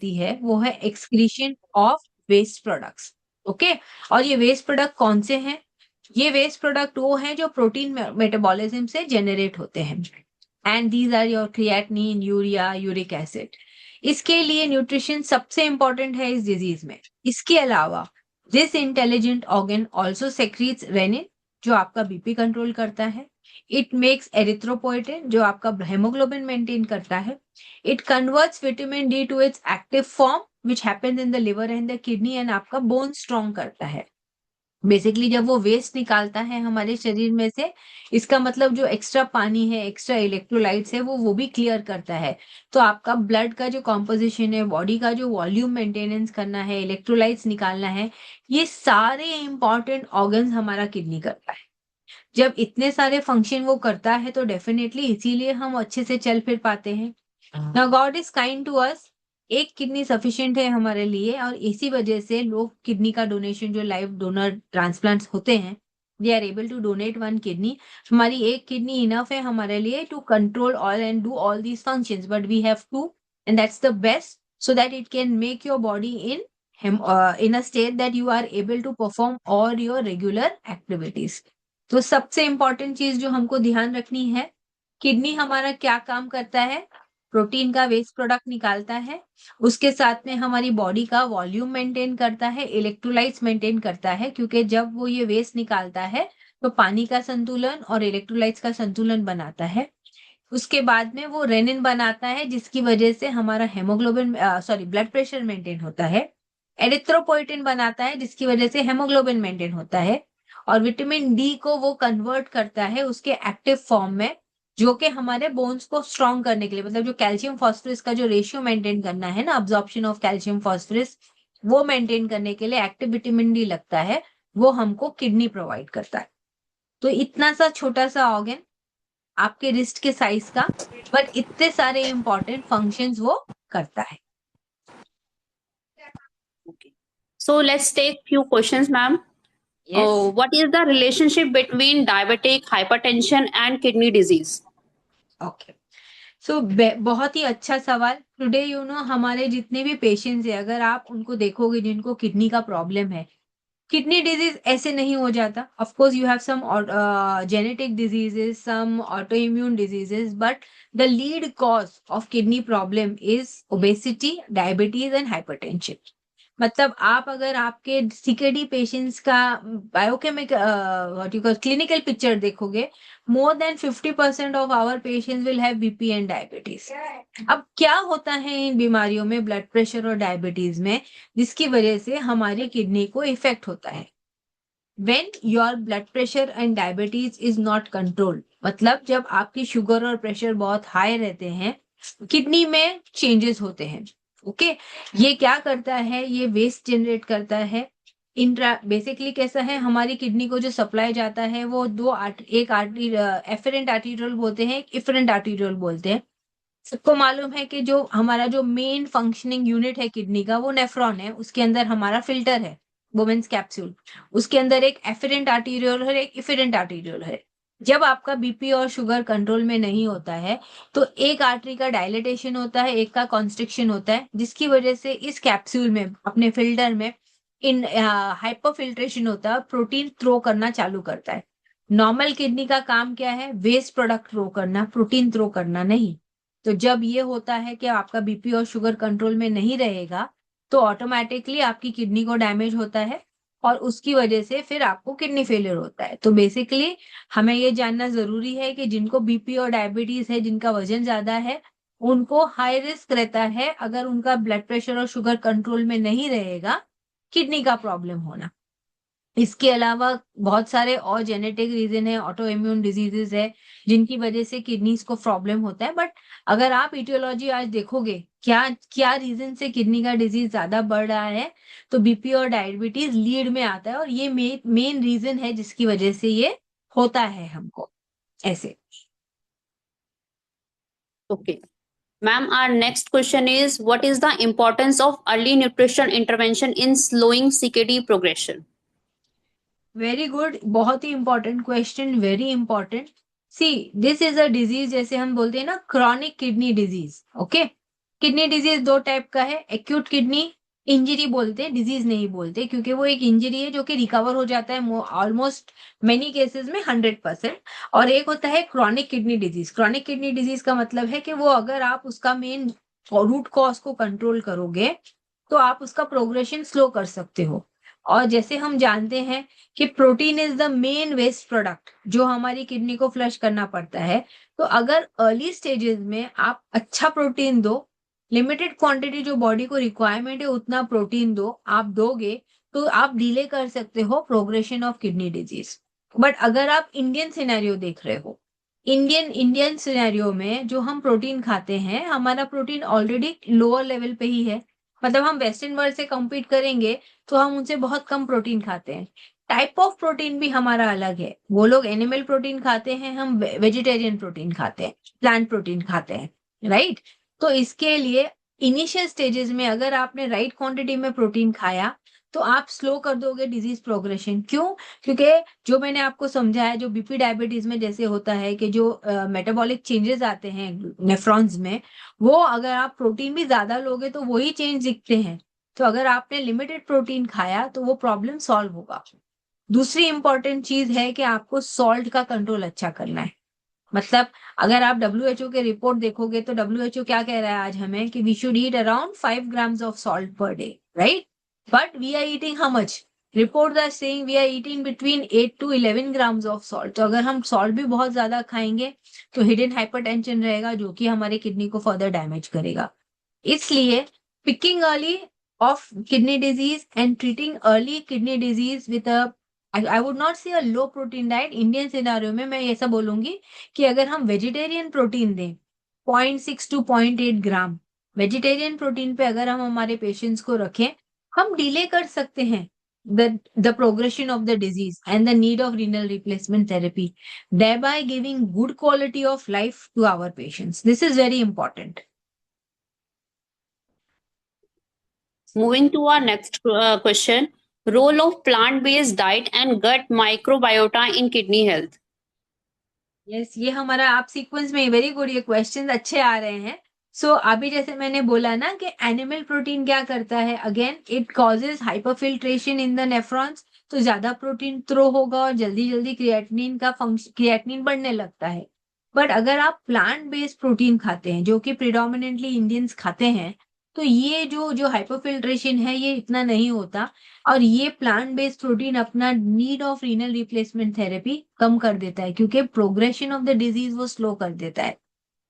करती है वो है excretion of waste products. Okay, और ये वेस्ट प्रोडक्ट कौन से हैं? ये वेस्ट प्रोडक्ट वो हैं जो प्रोटीन मेटाबॉलिज्म से जेनरेट होते हैं, and these are your creatinine, urea, uric acid. इसके लिए न्यूट्रिशन सबसे इंपॉर्टेंट है इस डिजीज में। इसके अलावा this intelligent organ also secretes renin जो आपका बीपी कंट्रोल करता है। इट मेक्स एरिथ्रोपोएटिन जो आपका हेमोग्लोबिन मेंटेन करता है। It converts vitamin D to its active form which happens in the liver and the kidney, and आपका बोन स्ट्रॉन्ग करता है। बेसिकली जब वो वेस्ट निकालता है हमारे शरीर में से, इसका मतलब जो एक्स्ट्रा पानी है, एक्स्ट्रा इलेक्ट्रोलाइट्स है, वो भी क्लियर करता है। तो आपका ब्लड का जो कॉम्पोजिशन है, बॉडी का जो वॉल्यूम मेंटेनेंस करना है, इलेक्ट्रोलाइट्स निकालना है, ये सारे इंपॉर्टेंट ऑर्गन्स हमारा किडनी करता है। जब इतने सारे फंक्शन वो करता है तो डेफिनेटली इसीलिए हम अच्छे से चल फिर पाते हैं। Now God is kind to us. एक किडनी सफिशिएंट है हमारे लिए, और इसी वजह से लोग किडनी का डोनेशन, जो लाइव डोनर ट्रांसप्लांट्स होते हैं, they are able to donate one kidney. हमारी एक किडनी इनफ है हमारे लिए to control all and do all these functions, but we have to, and that's the best, so that it can make your body in a state that you are able to perform all your regular activities. तो सबसे important चीज जो हमको ध्यान रखनी है, kidney हमारा क्या काम करता है? प्रोटीन का वेस्ट प्रोडक्ट निकालता है, उसके साथ में हमारी बॉडी का वॉल्यूम मेंटेन करता है, इलेक्ट्रोलाइट्स मेंटेन करता है, क्योंकि जब वो ये वेस्ट निकालता है तो पानी का संतुलन और इलेक्ट्रोलाइट्स का संतुलन बनाता है। उसके बाद में वो रेनिन बनाता है, जिसकी वजह से हमारा हेमोग्लोबिन ब्लड प्रेशर मेंटेन होता है। एरिथ्रोपोइटिन बनाता है, जिसकी वजह से हेमोग्लोबिन मेंटेन होता है। और विटामिन डी को वो कन्वर्ट करता है उसके एक्टिव फॉर्म में, जो कि हमारे बोन्स को स्ट्रॉन्ग करने के लिए, मतलब जो कैल्शियम फॉस्फोरस का जो रेशियो मेंटेन करना है ना, अब्जॉर्प्शन ऑफ कैल्शियम फॉस्फोरस, वो मेंटेन करने के लिए एक्टिव विटामिन डी लगता है, वो हमको किडनी प्रोवाइड करता है। तो इतना सा छोटा सा ऑर्गन, आपके रिस्ट के साइज का, बट इतने सारे इंपॉर्टेंट फंक्शंस वो करता है। Okay. So let's take few questions, ma'am. Yes. What is the relationship between diabetic hypertension and kidney disease? Okay, so बहुत ही अच्छा सवाल। टुडे हमारे जितने भी पेशेंट्स हैं, अगर आप उनको देखोगे जिनको किडनी का प्रॉब्लम है, किडनी डिजीज ऐसे नहीं हो जाता। Of course you have some genetic diseases, some autoimmune diseases, but the lead cause of kidney problem is obesity, diabetes and hypertension. मतलब आप अगर आपके सीकेडी पेशेंट्स का बायोकेमिकल क्लिनिकल पिक्चर देखोगे, more than 50% of our patients will have BP and diabetes. अब क्या होता है इन बीमारियों में, ब्लड प्रेशर और डायबिटीज में, जिसकी वजह से हमारी किडनी को इफेक्ट होता है? When your blood pressure and diabetes is not controlled, मतलब जब आपकी शुगर और प्रेशर बहुत हाई रहते हैं, किडनी में चेंजेस होते हैं। ओके, ये क्या करता है? ये वेस्ट जनरेट करता है। बेसिकली कैसा है, हमारी किडनी को जो सप्लाई जाता है वो एक एफरेंट आर्टीरियल बोलते हैं, एक इफरेंट आर्टीरियल बोलते हैं। सबको मालूम है कि जो हमारा जो मेन फंक्शनिंग यूनिट है किडनी का, वो नेफ्रॉन है। उसके अंदर हमारा फिल्टर है, बोवेंस कैप्सूल। उसके अंदर एक एफरेंट आर्टीरियल है, एक इफरेंट आर्टीरियल है। जब आपका बीपी और शुगर कंट्रोल में नहीं होता है, तो एक आर्टरी का डायलेटेशन होता है, एक का कॉन्स्ट्रिक्शन होता है, जिसकी वजह से इस कैप्सूल में, अपने फिल्टर में, इन हाइपरफिल्ट्रेशन होता है, प्रोटीन थ्रो करना चालू करता है। नॉर्मल किडनी का काम क्या है? वेस्ट प्रोडक्ट थ्रो करना, प्रोटीन थ्रो करना नहीं। तो जब ये होता है कि आपका बीपी और शुगर कंट्रोल में नहीं रहेगा, तो ऑटोमेटिकली आपकी किडनी को डैमेज होता है, और उसकी वजह से फिर आपको किडनी फेलियर होता है। तो बेसिकली हमें ये जानना जरूरी है कि जिनको बीपी और डायबिटीज है, जिनका वजन ज्यादा है, उनको हाई रिस्क रहता है, अगर उनका ब्लड प्रेशर और शुगर कंट्रोल में नहीं रहेगा, किडनी का प्रॉब्लम होना। इसके अलावा बहुत सारे और जेनेटिक रीजन है, ऑटो इम्यून डिजीजेस है, जिनकी वजह से किडनीज को प्रॉब्लम होता है। बट अगर आप इटियोलॉजी आज देखोगे, क्या क्या रीजन से किडनी का डिजीज ज्यादा बढ़ रहा है, तो बीपी और डायबिटीज लीड में आता है, और ये मेन रीजन है जिसकी वजह से ये होता है हमको ऐसे। Okay. Ma'am, our next question is what is the importance of early nutrition intervention in slowing CKD progression? Very good, बहुत ही important question, very important. See, this is a disease, जैसे हम बोलते हैं ना, chronic kidney disease. Okay, kidney disease दो type का है, एक्यूट किडनी इंजरी बोलते हैं, डिजीज नहीं बोलते, क्योंकि वो एक इंजरी है जो कि रिकवर हो जाता है ऑलमोस्ट मेनी केसेस में 100%। और एक होता है chronic kidney disease. Chronic kidney disease का मतलब है कि वो अगर आप उसका मेन रूट कॉज को कंट्रोल करोगे तो आप उसका प्रोग्रेशन स्लो कर सकते हो। और जैसे हम जानते हैं कि protein is the main waste product जो हमारी किडनी को फ्लश करना पड़ता है, तो अगर अर्ली स्टेजेस में आप अच्छा प्रोटीन दो, लिमिटेड क्वांटिटी जो बॉडी को रिक्वायरमेंट है उतना प्रोटीन दो, आप दोगे तो आप डिले कर सकते हो progression of kidney disease. But अगर आप इंडियन सिनेरियो देख रहे हो, इंडियन सिनेरियो में जो हम प्रोटीन खाते हैं, हमारा प्रोटीन ऑलरेडी लोअर लेवल पे ही है। मतलब हम वेस्टर्न वर्ल्ड से compete करेंगे तो हम उनसे बहुत कम प्रोटीन खाते हैं। टाइप ऑफ प्रोटीन भी हमारा अलग है, वो लोग एनिमल प्रोटीन खाते हैं, हम वेजिटेरियन प्रोटीन खाते हैं, प्लांट प्रोटीन खाते हैं, राइट। तो इसके लिए इनिशियल स्टेजेस में अगर आपने राइट क्वांटिटी में प्रोटीन खाया तो आप स्लो कर दोगे डिजीज प्रोग्रेशन। क्यों? क्योंकि जो मैंने आपको समझाया, जो बीपी डायबिटीज में जैसे होता है कि जो मेटाबॉलिक चेंजेस आते हैं नेफ्रॉन्स में, वो अगर आप प्रोटीन भी ज्यादा लोगे तो वही चेंज दिखते हैं। तो अगर आपने लिमिटेड प्रोटीन खाया तो वो प्रॉब्लम सॉल्व होगा। दूसरी इंपॉर्टेंट चीज है कि आपको सॉल्ट का कंट्रोल अच्छा करना है। मतलब अगर आप डब्ल्यूएचओ के रिपोर्ट देखोगे तो डब्ल्यूएचओ क्या कह रहा है आज हमें कि we should eat around 5 grams of salt per day, right. But we are eating how much? Report are saying we are eating between 8 to 11 grams of salt. तो अगर हम सॉल्ट भी बहुत ज्यादा खाएंगे तो हिडन हाइपरटेंशन रहेगा जो कि हमारे किडनी को फर्दर डैमेज करेगा। इसलिए picking early of kidney disease and treating early kidney disease with I would not से अ लो प्रोटीन डाइट। इंडियन सिनारियो में मैं ऐसा बोलूंगी कि अगर हम वेजिटेरियन प्रोटीन दें 0.6 to 0.8 ग्राम वेजिटेरियन प्रोटीन पे अगर हम हमारे पेशेंट्स को रखें, हम डिले कर सकते हैं the progression of the disease and the need of renal replacement therapy, thereby giving good quality of life to our patients. This is very important. Moving to our next question, role of plant-based diet and gut microbiota in kidney health. Yes, ये हमारा आप sequence में very good, ये questions अच्छे आ रहे हैं। सो अभी जैसे मैंने बोला ना कि एनिमल प्रोटीन क्या करता है, again it causes hyperfiltration in the nephrons. तो ज्यादा प्रोटीन थ्रो होगा और जल्दी जल्दी क्रिएटिनिन का फंक्शन, क्रिएटिनिन बढ़ने लगता है। बट अगर आप प्लांट बेस्ड प्रोटीन खाते हैं जो कि प्रिडोमिनेंटली इंडियंस खाते हैं, तो ये जो जो हाइपरफिल्ट्रेशन है ये इतना नहीं होता। और ये प्लांट बेस्ड प्रोटीन अपना need of renal replacement therapy कम कर देता है, क्योंकि प्रोग्रेशन ऑफ द डिजीज वो स्लो कर देता है।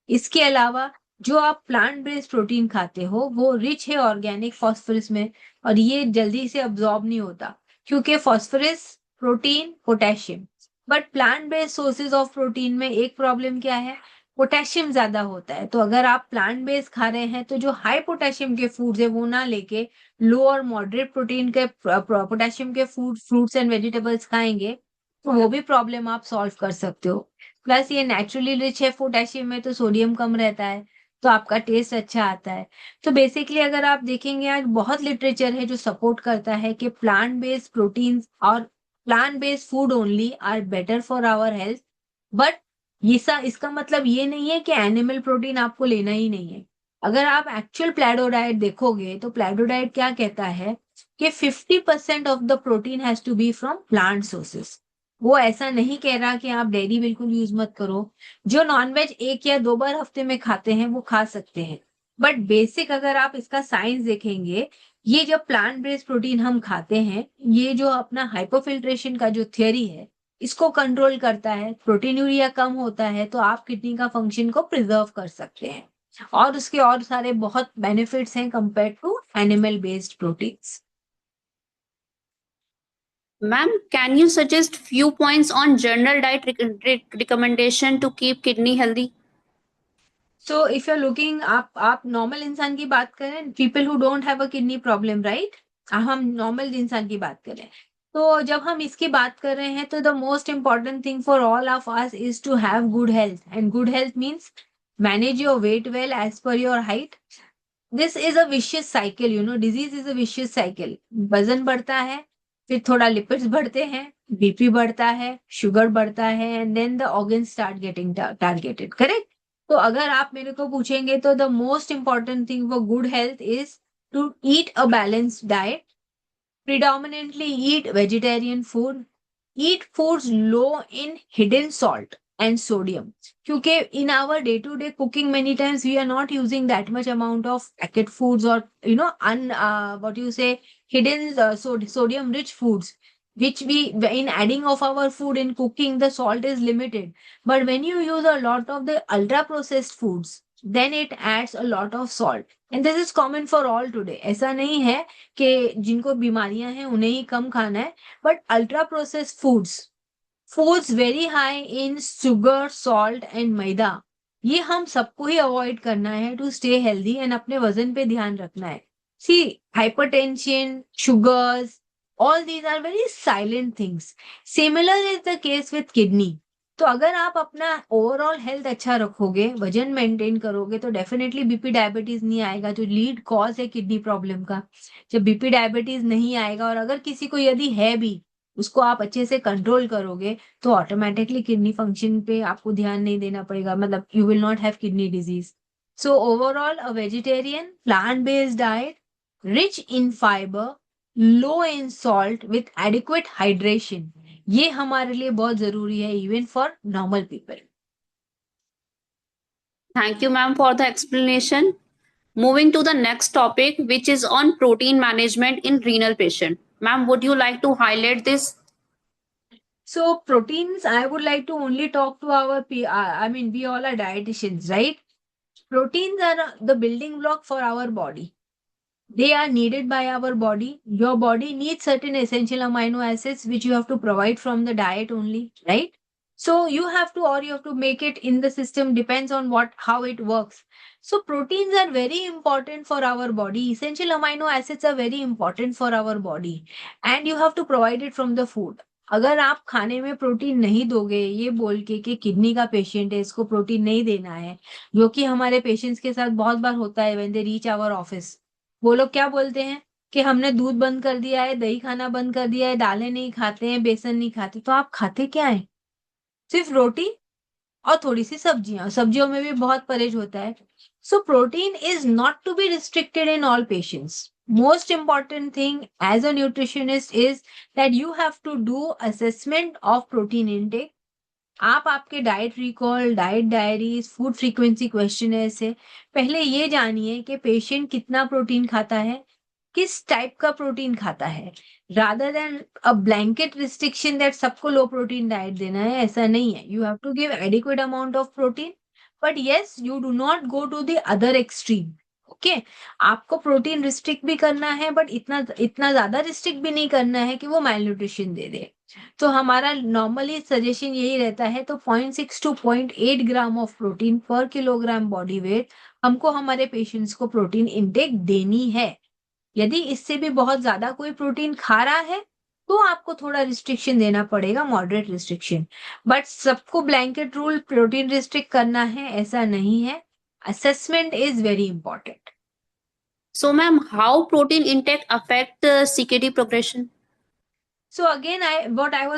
इसके अलावा जो आप प्लांट बेस्ड प्रोटीन खाते हो वो रिच है ऑर्गेनिक फॉस्फोरस में, और ये जल्दी से अब्जॉर्ब नहीं होता क्योंकि phosphorus, protein, potassium. But plant based sources of protein में एक प्रॉब्लम क्या है, पोटेशियम ज्यादा होता है। तो अगर आप प्लांट बेस्ड खा रहे हैं तो जो हाई पोटेशियम के फूड्स है वो ना लेके लो और मॉडरेट प्रोटीन के पोटेशियम के फूड, फ्रूट्स एंड वेजिटेबल्स खाएंगे तो वो भी प्रॉब्लम आप सॉल्व कर सकते हो। प्लस ये नेचुरली रिच है पोटेशियम में, तो सोडियम कम रहता है, तो आपका टेस्ट अच्छा आता है। तो बेसिकली अगर आप देखेंगे आज बहुत लिटरेचर है जो सपोर्ट करता है कि प्लांट बेस्ड प्रोटीन्स और plant based food only are better for our health. But इसका मतलब ये नहीं है कि एनिमल प्रोटीन आपको लेना ही नहीं है। अगर आप एक्चुअल प्लेडो डाइट देखोगे तो प्लेडो डाइट क्या कहता है कि 50% of the protein has to be from plant sources. वो ऐसा नहीं कह रहा कि आप डेयरी बिल्कुल यूज मत करो। जो नॉनवेज 1 या 2 बार हफ्ते में खाते हैं वो खा सकते हैं। बट बेसिक अगर आप इसका साइंस देखेंगे, ये जब प्लांट बेस्ड प्रोटीन हम खाते हैं, ये जो अपना हाइपोफिल्ट्रेशन का जो थियरी है इसको कंट्रोल करता है, प्रोटीनूरिया कम होता है, तो आप किडनी का फंक्शन को प्रिजर्व कर सकते हैं। और उसके और सारे बहुत बेनिफिट्स हैं compare to animal based proteins. Ma'am, can you suggest few points on general diet recommendation to keep kidney healthy? So if you are looking, आप नॉर्मल इंसान की बात करें, people who don't have a kidney problem, right. हम normal इंसान की बात करें तो जब हम इसकी बात कर रहे हैं तो the most important thing for all of us is to have good health, and good health means manage your weight well as per your height. This is a vicious cycle, you know, disease is a vicious cycle. वजन बढ़ता है, फिर थोड़ा lipids बढ़ते हैं, BP बढ़ता है, sugar बढ़ता है, and then the organ start getting targeted, correct. तो अगर आप मेरे को पूछेंगे तो the most important thing for good health is to eat a balanced diet, predominantly eat vegetarian food, eat foods low in hidden salt and sodium, क्योंकि in our day to day cooking many times we are not using that much amount of packet foods or what you say hidden sodium rich foods, which we in adding of our food in cooking the salt is limited, but when you use a lot of the ultra processed foods then it adds a lot of salt, and this is common for all today. ऐसा नहीं है कि जिनको बीमारियां हैं उन्हें ही कम खाना है, but ultra processed foods very high in sugar salt and maida, ये हम सबको ही अवॉइड करना है टू स्टे हेल्दी एंड अपने वजन पे ध्यान रखना है. See hypertension, sugars, all these are very silent things. Similar is the case with kidney. तो अगर आप अपना ओवरऑल हेल्थ अच्छा रखोगे, वजन मेंटेन करोगे, तो डेफिनेटली बीपी डायबिटीज नहीं आएगा, जो लीड कॉज है किडनी प्रॉब्लम का. जब बीपी डायबिटीज नहीं आएगा और अगर किसी को यदि है भी, उसको आप अच्छे से कंट्रोल करोगे तो ऑटोमेटिकली किडनी फंक्शन पे आपको ध्यान नहीं देना पड़ेगा, मतलब you will not have kidney disease. So overall a vegetarian plant based diet rich in fibre, low in salt with adequate hydration, ये हमारे लिए बहुत जरूरी है even for normal people. Thank you, ma'am, for the explanation. Moving to the next topic, which is on protein management in renal patient. Ma'am, would you like to highlight this? So proteins, I would like to only talk to I mean, we all are dietitians, right? Proteins are the building block for our body. They are needed by our body. Your body needs certain essential amino acids which you have to provide from the diet only, right? So you have to, or you have to make it in the system, depends on how it works. So proteins are very important for our body. Essential amino acids are very important for our body, and you have to provide it from the food. अगर आप खाने में protein नहीं दोगे ये बोल के कि किडनी का पेशेंट है इसको प्रोटीन नहीं देना है, जो कि हमारे पेशेंट्स के साथ बहुत बार होता है when they reach our office. वो लोग क्या बोलते हैं कि हमने दूध बंद कर दिया है, दही खाना बंद कर दिया है, दालें नहीं खाते हैं, बेसन नहीं खाते. तो आप खाते क्या है? सिर्फ रोटी और थोड़ी सी सब्जियां. सब्जियों में भी बहुत परहेज होता है. So protein is not to be restricted in all patients. Most important thing as a nutritionist is that you have to do assessment of protein intake. आप आपके diet recall, diet diaries, food frequency questionnaire से पहले ये जानिए कि patient कितना protein खाता है, किस टाइप का प्रोटीन खाता है, rather than a blanket restriction that सबको लो प्रोटीन डाइट देना है. ऐसा नहीं है. You have to give adequate amount of protein, but yes you do not go to the other extreme. Okay, आपको प्रोटीन रिस्ट्रिक्ट भी करना है बट इतना इतना ज्यादा रिस्ट्रिक्ट भी नहीं करना है कि वो माइल न्यूट्रिशन दे दे. तो हमारा नॉर्मली सजेशन यही रहता है, तो 0.6 टू 0.8 ग्राम ऑफ प्रोटीन पर किलोग्राम बॉडी वेट हमको हमारे पेशेंट्स को प्रोटीन इंटेक देनी है. यदि इससे भी बहुत ज्यादा कोई प्रोटीन खा रहा है तो आपको थोड़ा रिस्ट्रिक्शन देना पड़ेगा, मॉडरेट रिस्ट्रिक्शन. बट सबको ब्लैंकेट रूल प्रोटीन रिस्ट्रिक्ट करना है ऐसा नहीं है. Assessment is very important. So, ma'am, how protein intake affect CKD progression? So again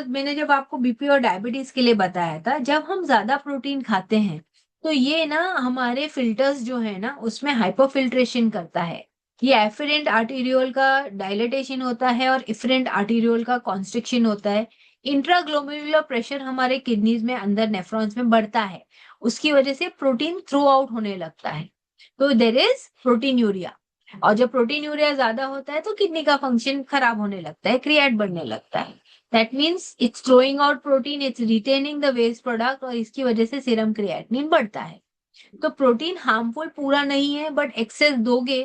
मैंने जब आपको बीपी और डायबिटीज के लिए बताया था, जब हम ज्यादा प्रोटीन खाते हैं तो ये ना हमारे फिल्टर्स जो है ना उसमें हाइपरफिल्ट्रेशन करता है. ये एफरेंट आर्टीरियोल का डायलेटेशन होता है और इफरेंट आर्टीरियोल का कॉन्स्ट्रिक्शन होता है. इंट्राग्लोमेरुलर प्रेशर हमारे किडनीज में अंदर नेफ्रॉन्स में बढ़ता है, उसकी वजह से प्रोटीन थ्रू आउट होने लगता है. तो देर इज प्रोटीन यूरिया, और जब प्रोटीन यूरिया ज्यादा होता है तो किडनी का फंक्शन खराब होने लगता है, क्रिएट बढ़ने लगता है. That means it's throwing out protein, it's retaining the waste product, और इसकी वजह से सीरम क्रिएटिनिन बढ़ता है. तो प्रोटीन हार्मफुल पूरा नहीं है, बट एक्सेस दोगे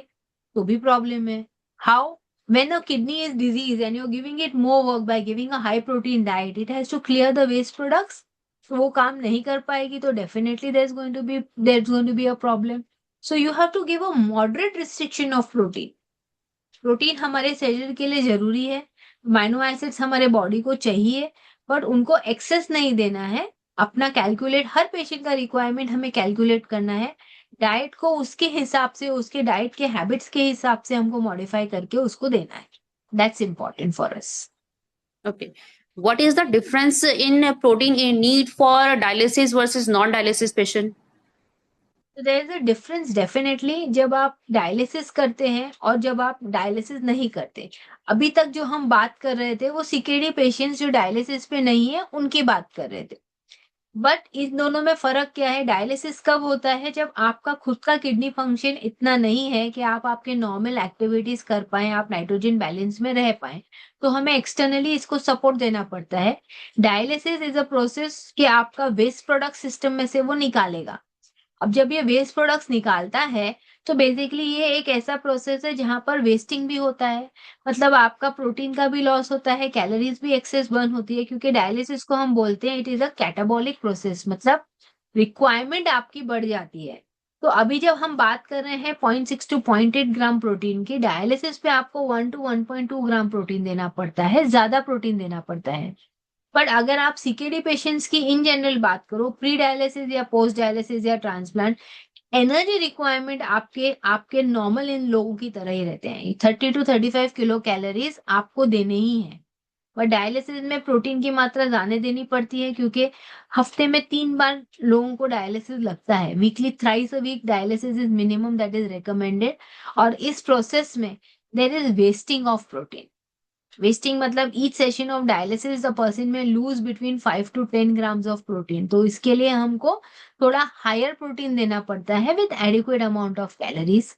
तो भी प्रॉब्लम है. How? when a kidney is diseased and you're giving it more work by giving a high protein diet, it has to clear the waste products. तो वो काम नहीं कर पाएगी तो definitely there's going to be a problem. So you have to give a moderate restriction of protein. Protein हमारे शरीर के लिए जरूरी है, अमीनो एसिड्स हमारे बॉडी को चाहिए, बट उनको एक्सेस नहीं देना है. अपना कैलकुलेट, हर पेशेंट का रिक्वायरमेंट हमें कैलकुलेट करना है. डाइट को उसके हिसाब से, उसके डाइट के हैबिट्स के हिसाब से हमको मॉडिफाई करके उसको देना है. That's important for us. Okay. What is the difference in protein in need for dialysis versus non-dialysis patient? तो there is a difference definitely जब आप डायलिसिस करते हैं और जब आप डायलिसिस नहीं करते। अभी तक जो हम बात कर रहे थे वो सीकेडी पेशेंट्स जो डायलिसिस पे नहीं है उनकी बात कर रहे थे। बट इन दोनों में फ़र्क क्या है? डायलिसिस कब होता है? जब आपका खुद का किडनी फंक्शन इतना नहीं है कि आप आपके नॉर्मल एक्टिविटीज़ कर पाएँ, आप नाइट्रोजन बैलेंस में रह पाएँ। तो हमें एक्सटर्नली इसको सपोर्ट देना पड़ता है। डायलिसिस इज़ अ प्रोसेस कि आपका वेस्ट प्रोडक्ट सिस्टम में से वो निकालेगा। अब जब ये वेस्ट प्रोडक्ट्स निकालता है, तो बेसिकली ये एक ऐसा प्रोसेस है जहाँ पर वेस्टिंग भी होता है। मतलब आपका प्रोटीन का भी लॉस होता है, कैलोरीज़ भी एक्सेस बर्न होती है क्योंकि डायलिसिस को हम बोलते हैं it is a catabolic process मतलब रिक्वायरमेंट आपकी बढ़ जाती है। तो अभी जब हम बात कर रहे हैं 0.6 टू 0.8 ग्राम प्रोटीन की, डायलिसिस पे आपको 1 टू 1.2 ग्राम प्रोटीन देना पड़ता है, ज़्यादा प्रोटीन देना पड़ता है। बट अगर आप सीकेडी पेशेंट्स की इन जनरल बात करो, प्री डायलिसिस या पोस्ट डायलिसिस या ट्रांसप्लांट, एनर्जी रिक्वायरमेंट आपके आपके नॉर्मल इन लोगों की तरह ही रहते हैं। 30 टू 35 किलो कैलोरीज आपको देने ही है। बट डायलिसिस में प्रोटीन की मात्रा ज्यादा देनी पड़ती है क्योंकि हफ्ते में 3 बार लोगों को डायलिसिस लगता है। Weekly thrice a week dialysis is minimum that is recommended. और इस प्रोसेस में there is wasting of protein. Wasting मतलब each session of dialysis the person में loose between 5 to 10 grams of protein. तो इसके लिए हमको थोड़ा हायर प्रोटीन देना पड़ता है with adequate amount of calories.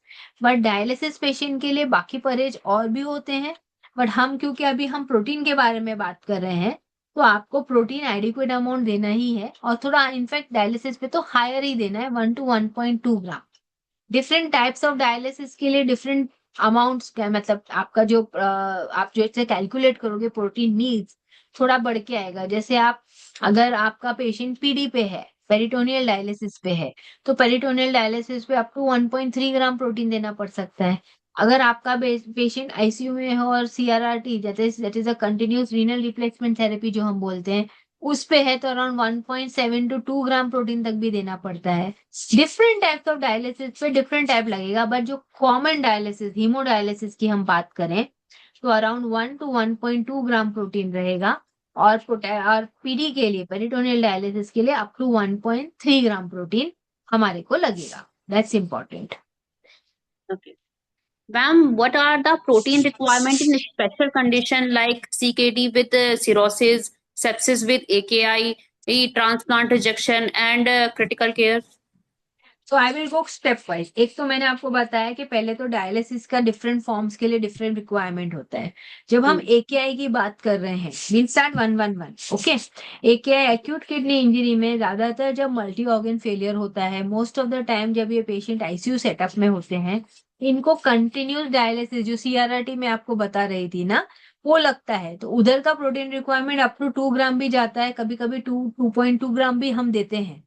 But dialysis patient के लिए बाकी परहेज और भी होते हैं। बट हम क्योंकि अभी हम प्रोटीन के बारे में बात कर रहे हैं, तो आपको प्रोटीन एडिक्वेट अमाउंट देना ही है और थोड़ा इनफैक्ट डायलिसिस पे तो हायर ही देना है, 1 to 1.2 gram. Different types of dialysis के लिए डिफरेंट अमाउंट्स क्या मतलब आपका जो आप जो इसे कैलकुलेट करोगे प्रोटीन नीड्स थोड़ा बढ़ के आएगा। जैसे आप अगर आपका पेशेंट पीडी पे है, पेरिटोनियल डायलिसिस पे है, तो पेरिटोनियल डायलिसिस पे अप टू 1.3 ग्राम प्रोटीन देना पड़ सकता है। अगर आपका पेशेंट आईसीयू में हो और CRRT that is a continuous renal replacement therapy जो हम बोलते हैं, उस पे है तो अराउंड 1.7 टू 2 ग्राम प्रोटीन तक भी देना पड़ता है। डिफरेंट टाइप्स ऑफ डायलिसिस पे डिफरेंट टाइप लगेगा। बट जो कॉमन डायलिसिस हीमोडायलिसिस की हम बात करें, तो अराउंड 1 टू 1.2 ग्राम प्रोटीन रहेगा। और पीडी के लिए पेरिटोनियल डायलिसिस के लिए अप टू 1.3 ग्राम प्रोटीन हमारे को लगेगा। That's important. Okay. Ma'am, what are the protein requirement in special condition like CKD with cirrhosis, sepsis with AKI, transplant rejection, and critical care? तो I will go step wise. एक तो मैंने आपको बताया कि पहले तो डायलिसिस का डिफरेंट फॉर्म्स के लिए डिफरेंट रिक्वायरमेंट होता है। जब हम Hmm. एकेआई की बात कर रहे हैं, we'll start 111। Okay, AKI acute kidney injury में ज्यादातर जब मल्टी ऑर्गन फेलियर होता है, मोस्ट ऑफ द टाइम जब ये पेशेंट आईसीयू सेटअप में होते हैं, इनको कंटिन्यूस डायलिसिस जो सीआरआरटी में आपको बता रही थी ना, वो लगता है। तो उधर का प्रोटीन रिक्वायरमेंट अप टू 2 ग्राम भी जाता है, कभी कभी 2.2 ग्राम भी हम देते हैं।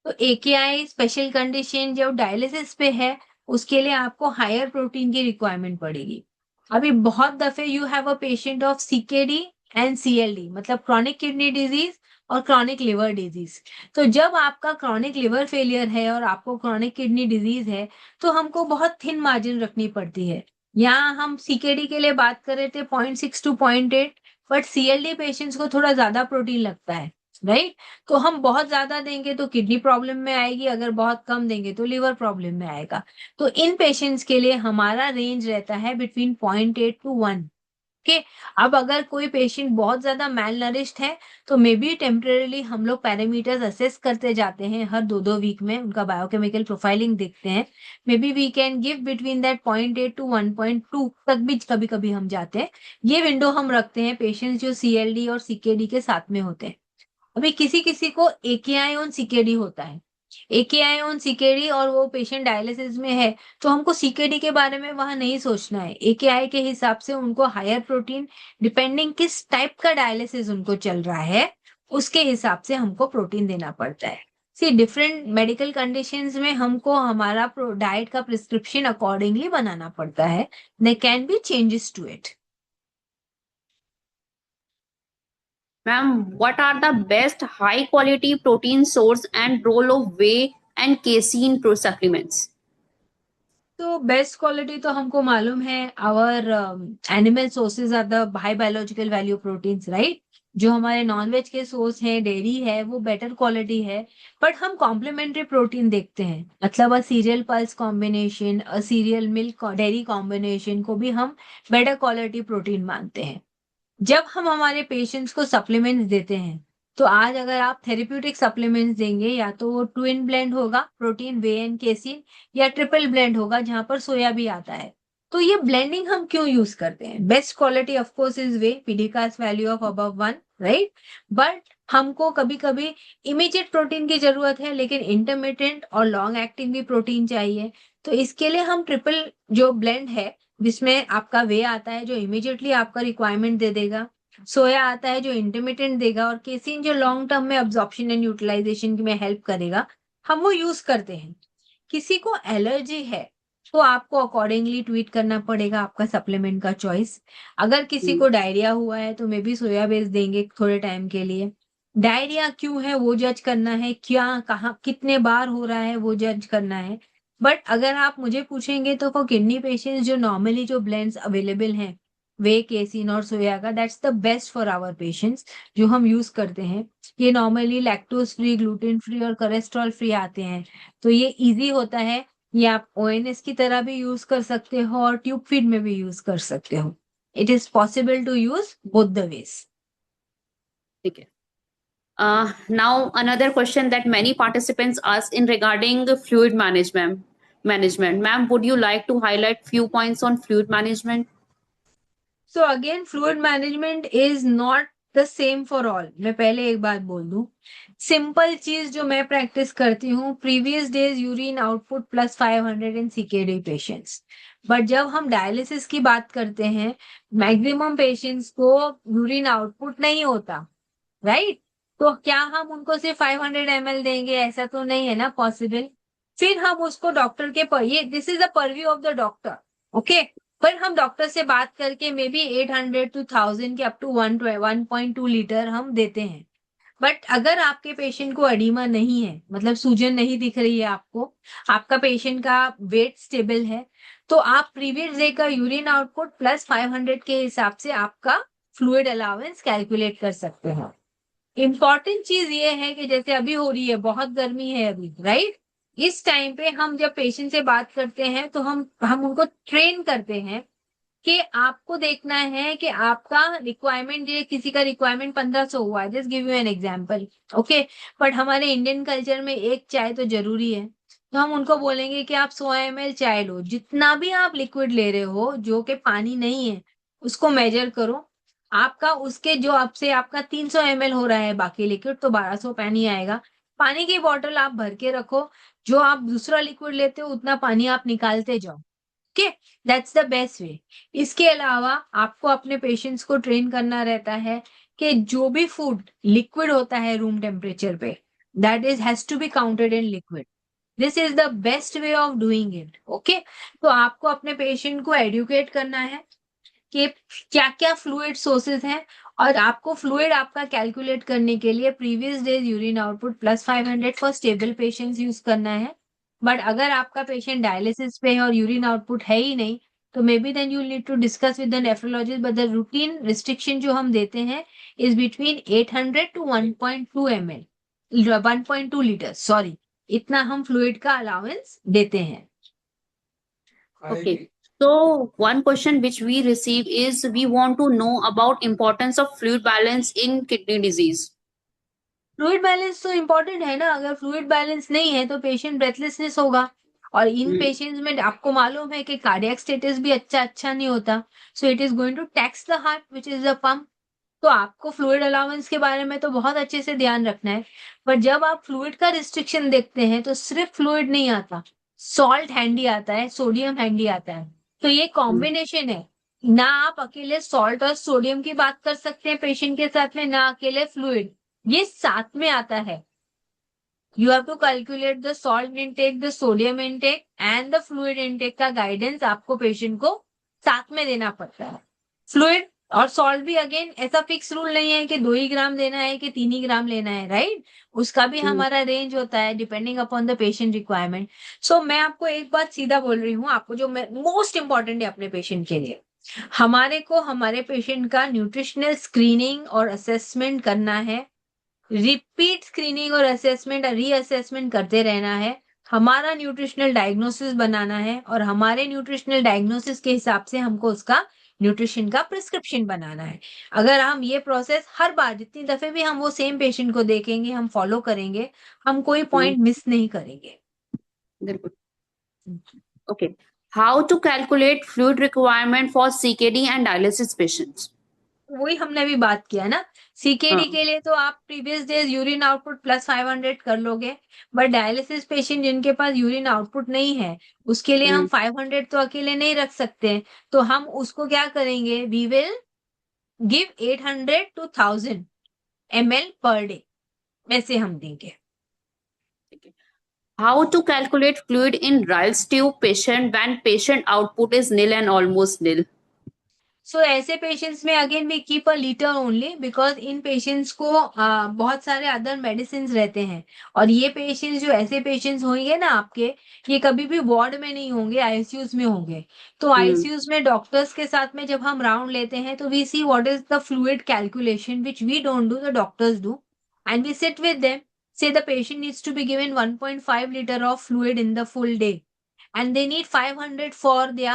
तो एकेआई स्पेशल कंडीशन जो डायलिसिस पे है, उसके लिए आपको हायर प्रोटीन की रिक्वायरमेंट पड़ेगी। अभी बहुत दफे you have a patient of CKD and CLD मतलब क्रॉनिक किडनी डिजीज और क्रॉनिक लिवर डिजीज। तो जब आपका क्रॉनिक लिवर फेलियर है और आपको क्रॉनिक किडनी डिजीज है, तो हमको बहुत थिन मार्जिन रखनी पड़ती है। यहाँ हम सीकेडी के लिए बात कर रहे थे 0.6 टू 0.8, बट सीएलडी पेशेंट्स को थोड़ा ज्यादा प्रोटीन लगता है, राइट? तो हम बहुत ज्यादा देंगे तो किडनी प्रॉब्लम में आएगी, अगर बहुत कम देंगे तो लिवर प्रॉब्लम में आएगा। तो इन पेशेंट्स के लिए हमारा रेंज रहता है बिटवीन 0.8 टू 1। ओके, अब अगर कोई पेशेंट बहुत ज्यादा मेल नरिश्ड है, तो मे बी टेम्परेली हम लोग पैरामीटर्स असेस करते जाते हैं, हर 2-2 वीक में उनका बायोकेमिकल प्रोफाइलिंग देखते हैं। Maybe we can give between that 0.8 to 1.2 तक भी कभी कभी हम जाते हैं। ये विंडो हम रखते हैं पेशेंट्स जो सीएलडी और सीकेडी के साथ में होते हैं। अभी किसी किसी को एकेआई ऑन सीकेडी होता है, एकेआई ऑन सीकेडी और वो पेशेंट डायलिसिस में है, तो हमको सीकेडी के बारे में वहां नहीं सोचना है। एकेआई के हिसाब से उनको हायर प्रोटीन, डिपेंडिंग किस टाइप का डायलिसिस उनको चल रहा है, उसके हिसाब से हमको प्रोटीन देना पड़ता है। सी डिफरेंट मेडिकल कंडीशंस में हमको हमारा डाइट का प्रिस्क्रिप्शन अकॉर्डिंगली बनाना पड़ता है। There can be changes to it. Ma'am, what are the best high quality protein source and role of whey and casein pro supplements? तो बेस्ट क्वालिटी तो हमको मालूम है, our animal sources are the high biological value proteins, right? जो हमारे non veg के source हैं, dairy है, वो बेटर क्वालिटी है, बट हम कॉम्प्लीमेंट्री प्रोटीन देखते हैं, मतलब a cereal pulse combination, a cereal milk dairy combination को भी हम बेटर क्वालिटी प्रोटीन मानते हैं। जब हम हमारे पेशेंट्स को सप्लीमेंट्स देते हैं, तो आज अगर आप थेरेप्यूटिक सप्लीमेंट्स देंगे, या तो वो ट्विन ब्लेंड होगा प्रोटीन वे एंड केसिन, या ट्रिपल ब्लेंड होगा जहां पर सोया भी आता है। तो ये ब्लेंडिंग हम क्यों यूज करते हैं? Best quality of course is whey PDCAAS value of above 1, right? But हमको कभी कभी इमीडिएट प्रोटीन की जरूरत है, लेकिन इंटरमीडिएट और लॉन्ग एक्टिंग भी प्रोटीन चाहिए। तो इसके लिए हम ट्रिपल जो ब्लेंड है, जिसमें आपका वे आता है जो इमीडिएटली आपका रिक्वायरमेंट दे देगा, सोया आता है जो इंटरमीडिएट देगा, और केसिन जो लॉन्ग टर्म में अब्जॉर्प्शन एंड यूटिलाइजेशन में हेल्प करेगा, हम वो यूज करते हैं। किसी को एलर्जी है तो आपको अकॉर्डिंगली ट्वीट करना पड़ेगा आपका सप्लीमेंट का चॉइस। अगर किसी को डायरिया हुआ है तो मे बी सोया बेस देंगे थोड़े टाइम के लिए। डायरिया क्यों है वो जज करना है, क्या कहाँ कितने बार हो रहा है वो जज करना है। बट अगर आप मुझे पूछेंगे तो फॉर किडनी पेशेंट्स जो नॉर्मली जो ब्लेंड्स अवेलेबल हैं, वे केसिन और सोया का, that's the best for our patients जो हम यूज करते हैं। ये normally lactose free, gluten free और कोलेस्ट्रॉल फ्री आते हैं। तो ये इजी होता है। ये आप ओएनएस की तरह भी यूज कर सकते हो और ट्यूब फीड में भी यूज कर सकते हो। It is possible to use both the ways. ठीक है। Now another question that many participants ask in regarding fluid management. Ma'am, would you like to highlight few points on fluid management? So again fluid management is not the same for all. मैं पहले एक बात बोल दूं, simple चीज जो मैं practice करती हूँ, previous days urine output plus 500 in CKD patients. But जब हम डायलिसिस की बात करते हैं, मैक्सिमम पेशेंट्स को यूरिन आउटपुट नहीं होता, राइट? तो क्या हम उनको सिर्फ 500 ml देंगे? ऐसा तो नहीं है ना पॉसिबल। फिर हम उसको डॉक्टर के पर, ये this is the purview of the doctor, okay. पर हम डॉक्टर से बात करके मे बी 800 टू 1000 के अप टू 1.2 लीटर हम देते हैं। बट अगर आपके पेशेंट को एडिमा नहीं है, मतलब सूजन नहीं दिख रही है आपको, आपका पेशेंट का वेट स्टेबल है, तो आप प्रीवियस डे का यूरिन आउटपुट प्लस 500 के हिसाब से आपका फ्लूइड अलाउंस कैलकुलेट कर सकते हैं। इम्पॉर्टेंट चीज ये है कि जैसे अभी हो रही है, बहुत गर्मी है अभी, राइट? इस टाइम पे हम जब पेशेंट से बात करते हैं तो हम उनको ट्रेन करते हैं कि आपको देखना है कि आपका रिक्वायरमेंट, ये किसी का रिक्वायरमेंट 1500 हुआ है, just give you an example, okay. But हमारे इंडियन कल्चर में एक चाय तो जरूरी है, तो हम उनको बोलेंगे कि आप 100 ml चाय लो। जितना भी आप लिक्विड ले रहे हो जो कि पानी नहीं है, उसको मेजर करो। आपका उसके जो आपसे आपका 300 ml हो रहा है बाकी लिक्विड, तो 1200 पानी आएगा। पानी की बोतल आप भर के रखो, जो आप दूसरा लिक्विड लेते हो उतना पानी आप निकालते जाओ, ओके। दैट्स द बेस्ट वे। इसके अलावा आपको अपने पेशेंट्स को ट्रेन करना रहता है कि जो भी फूड लिक्विड होता है रूम टेम्परेचर पे, that is has to be counted in liquid. This is the best way of doing it, okay. तो आपको अपने पेशेंट को एडुकेट करना है कि क्या क्या फ्लूइड सोर्सेज हैं, और आपको फ्लूइड आपका कैलकुलेट करने के लिए previous days urine output plus 500 for stable patients use करना है। बट अगर आपका पेशेंट डायलिसिस पे है और यूरिन आउटपुट है ही नहीं, तो maybe then you need to discuss with the nephrologist. But the routine restriction जो हम देते हैं is between 800 to 1.2 ml, 1.2 litre, sorry, इतना हम फ्लूइड का अलाउंस देते हैं। Okay. So one question which we receive is we want to know about importance of fluid balance in kidney disease. Fluid balance तो इंपॉर्टेंट है ना। अगर fluid balance नहीं है तो पेशेंट ब्रेथलेसनेस होगा, और इन पेशेंट्स में आपको मालूम है कि कार्डियक स्टेटस भी अच्छा नहीं होता। So it is going to tax the heart which is the pump. तो आपको फ्लूइड अलाउंस के बारे में तो बहुत अच्छे से ध्यान रखना है। पर जब आप फ्लूइड का रिस्ट्रिक्शन देखते हैं तो सिर्फ फ्लूइड नहीं आता, सॉल्ट हैंडी आता है, सोडियम हैंडी आता है। तो ये कॉम्बिनेशन है ना। आप अकेले सॉल्ट और सोडियम की बात कर सकते हैं पेशेंट के साथ में, ना अकेले फ्लूइड, ये साथ में आता है। You have to calculate the salt intake, the sodium intake and the fluid intake का गाइडेंस आपको पेशेंट को साथ में देना पड़ता है। फ्लूइड और सॉल्ट भी अगेन ऐसा फिक्स रूल नहीं है कि 2 ही ग्राम लेना है कि 3 ही ग्राम लेना है, राइट? उसका भी हमारा रेंज होता है depending upon the patient requirement. So मैं आपको एक बात सीधा बोल रही हूँ, आपको जो मोस्ट इंपॉर्टेंट है अपने पेशेंट के लिए, हमारे को हमारे पेशेंट का न्यूट्रिशनल स्क्रीनिंग और असेसमेंट करना है, रिपीट स्क्रीनिंग और असेसमेंट रीअसेसमेंट करते रहना है, हमारा न्यूट्रिशनल डायग्नोसिस बनाना है और हमारे न्यूट्रिशनल डायग्नोसिस के हिसाब से हमको उसका न्यूट्रिशन का प्रिस्क्रिप्शन बनाना है। अगर हम ये प्रोसेस हर बार जितनी दफे भी हम वो सेम पेशेंट को देखेंगे, हम फॉलो करेंगे, हम कोई पॉइंट मिस नहीं करेंगे। बिल्कुल। Okay. How to calculate fluid requirement for CKD and dialysis patients? वही हमने अभी बात किया ना, सीकेडी हाँ. के लिए तो आप previous days urine output plus 500 कर लोगे, बट डायलिसिस पेशेंट जिनके पास यूरिन आउटपुट नहीं है उसके लिए हम 500 तो अकेले नहीं रख सकते, तो हम उसको क्या करेंगे, we will give 800 to 1000 ml per day, वैसे हम देंगे। How to calculate fluid in Rayleigh tube patient when patient output is nil and almost nil? सो ऐसे पेशेंट्स में again we keep a litre only, because इन patients को बहुत सारे other medicine रहते हैं, और ये पेशेंट्स जो ऐसे पेशेंट्स होंगे ना आपके, ये कभी भी वार्ड में नहीं होंगे, आईसीयूज में होंगे। तो आईसीयूज में डॉक्टर्स के साथ में जब हम राउंड लेते हैं तो we see what is the fluid calculation which we don't do, the doctors do, and we sit with them, say the patient needs to be given 1.5 liter of fluid in the full day and they need 500 for their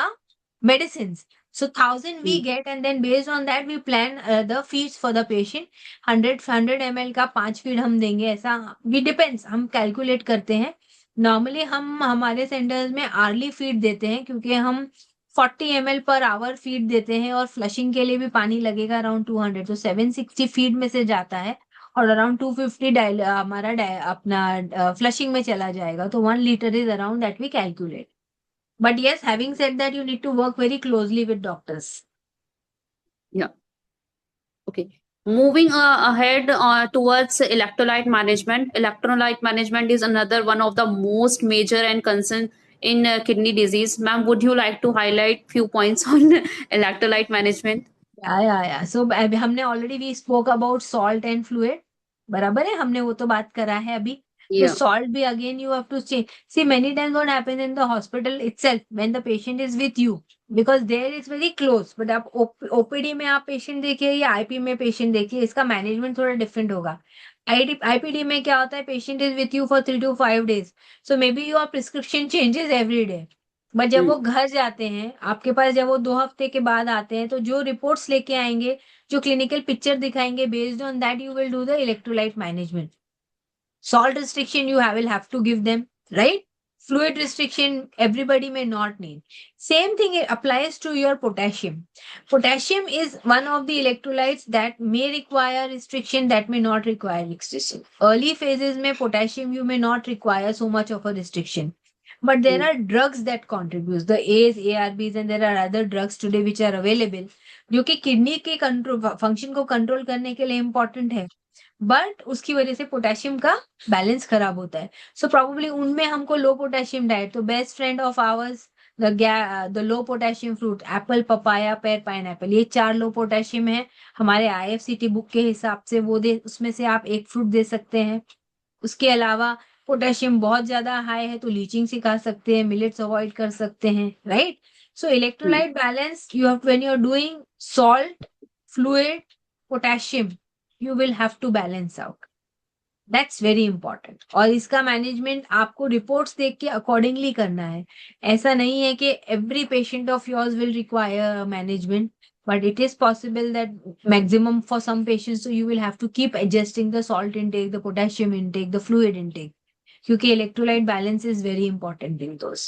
medicines. So 1000 we get, and then based on that we plan the feeds for the patient. 100 ml का 5 feed हम देंगे, ऐसा we depends, हम calculate करते हैं। Normally हम हमारे centres में आर्ली फीड देते हैं क्योंकि हम 40 ml पर आवर फीड देते हैं, और फ्लशिंग के लिए भी पानी लगेगा अराउंड 200, तो 760 फीड में से जाता है और अराउंड 250 हमारा अपना फ्लशिंग में चला जाएगा, तो 1 litre is around that we calculate. But yes, having said that, you need to work very closely with doctors. Yeah. Okay. Moving ahead towards electrolyte management. Electrolyte management is another one of the most major and concern in kidney disease. Ma'am, would you like to highlight few points on electrolyte management? Yeah. So हमने already we spoke about salt and fluid. बराबर है, हमने वो तो बात करा है अभी। तो Yeah. salt भी again you have to change. See, many times what happens in the hospital itself when the patient is with you, because there is very close. But आप ओपीडी में आप पेशेंट देखिए या आईपी में patient देखिए, इसका management थोड़ा different होगा। आईपीडी में क्या होता है, patient is with you for 3 to 5 days, so may be your prescription changes every day. But जब वो घर जाते हैं आपके पास, जब वो 2 हफ्ते के बाद आते हैं, तो जो रिपोर्ट्स लेके आएंगे, जो क्लिनिकल पिक्चर दिखाएंगे, based on that you will do the electrolyte management. Salt restriction you will have to give them, right? Fluid restriction everybody may not need. Same thing applies to your potassium. Potassium is one of the electrolytes that may require restriction, that may not require restriction. Early phases mein potassium you may not require so much of a restriction, but there are drugs that contribute, the A's, ARBs, and there are other drugs today which are available जो कि kidney के control function को control करने के लिए important है, but उसकी वजह से पोटेशियम का बैलेंस खराब होता है। सो प्रोबेबली उनमें हमको लो पोटेशियम डाइट, तो best friend of hours the low potassium fruit, Apple, papaya, पेर, पाइनएप्पल, ये 4 लो पोटेशियम है हमारे आईएफसीटी बुक के हिसाब से, वो दे, उसमें से आप एक फ्रूट दे सकते हैं। उसके अलावा पोटेशियम बहुत ज्यादा हाई है तो लीचिंग सिखा सकते हैं, मिलेट्स अवॉइड कर सकते हैं, right? So electrolyte balance you have, when you are doing salt, fluid, potassium, you will have to balance out. That's very important. और इसका मैनेजमेंट आपको रिपोर्ट्स देख के अकॉर्डिंगली करना है। ऐसा नहीं है कि every patient of yours will require management, but it is possible that maximum for some patients, so you will have to keep adjusting the salt intake, the potassium intake, the fluid intake, क्योंकि electrolyte balance is very important in those.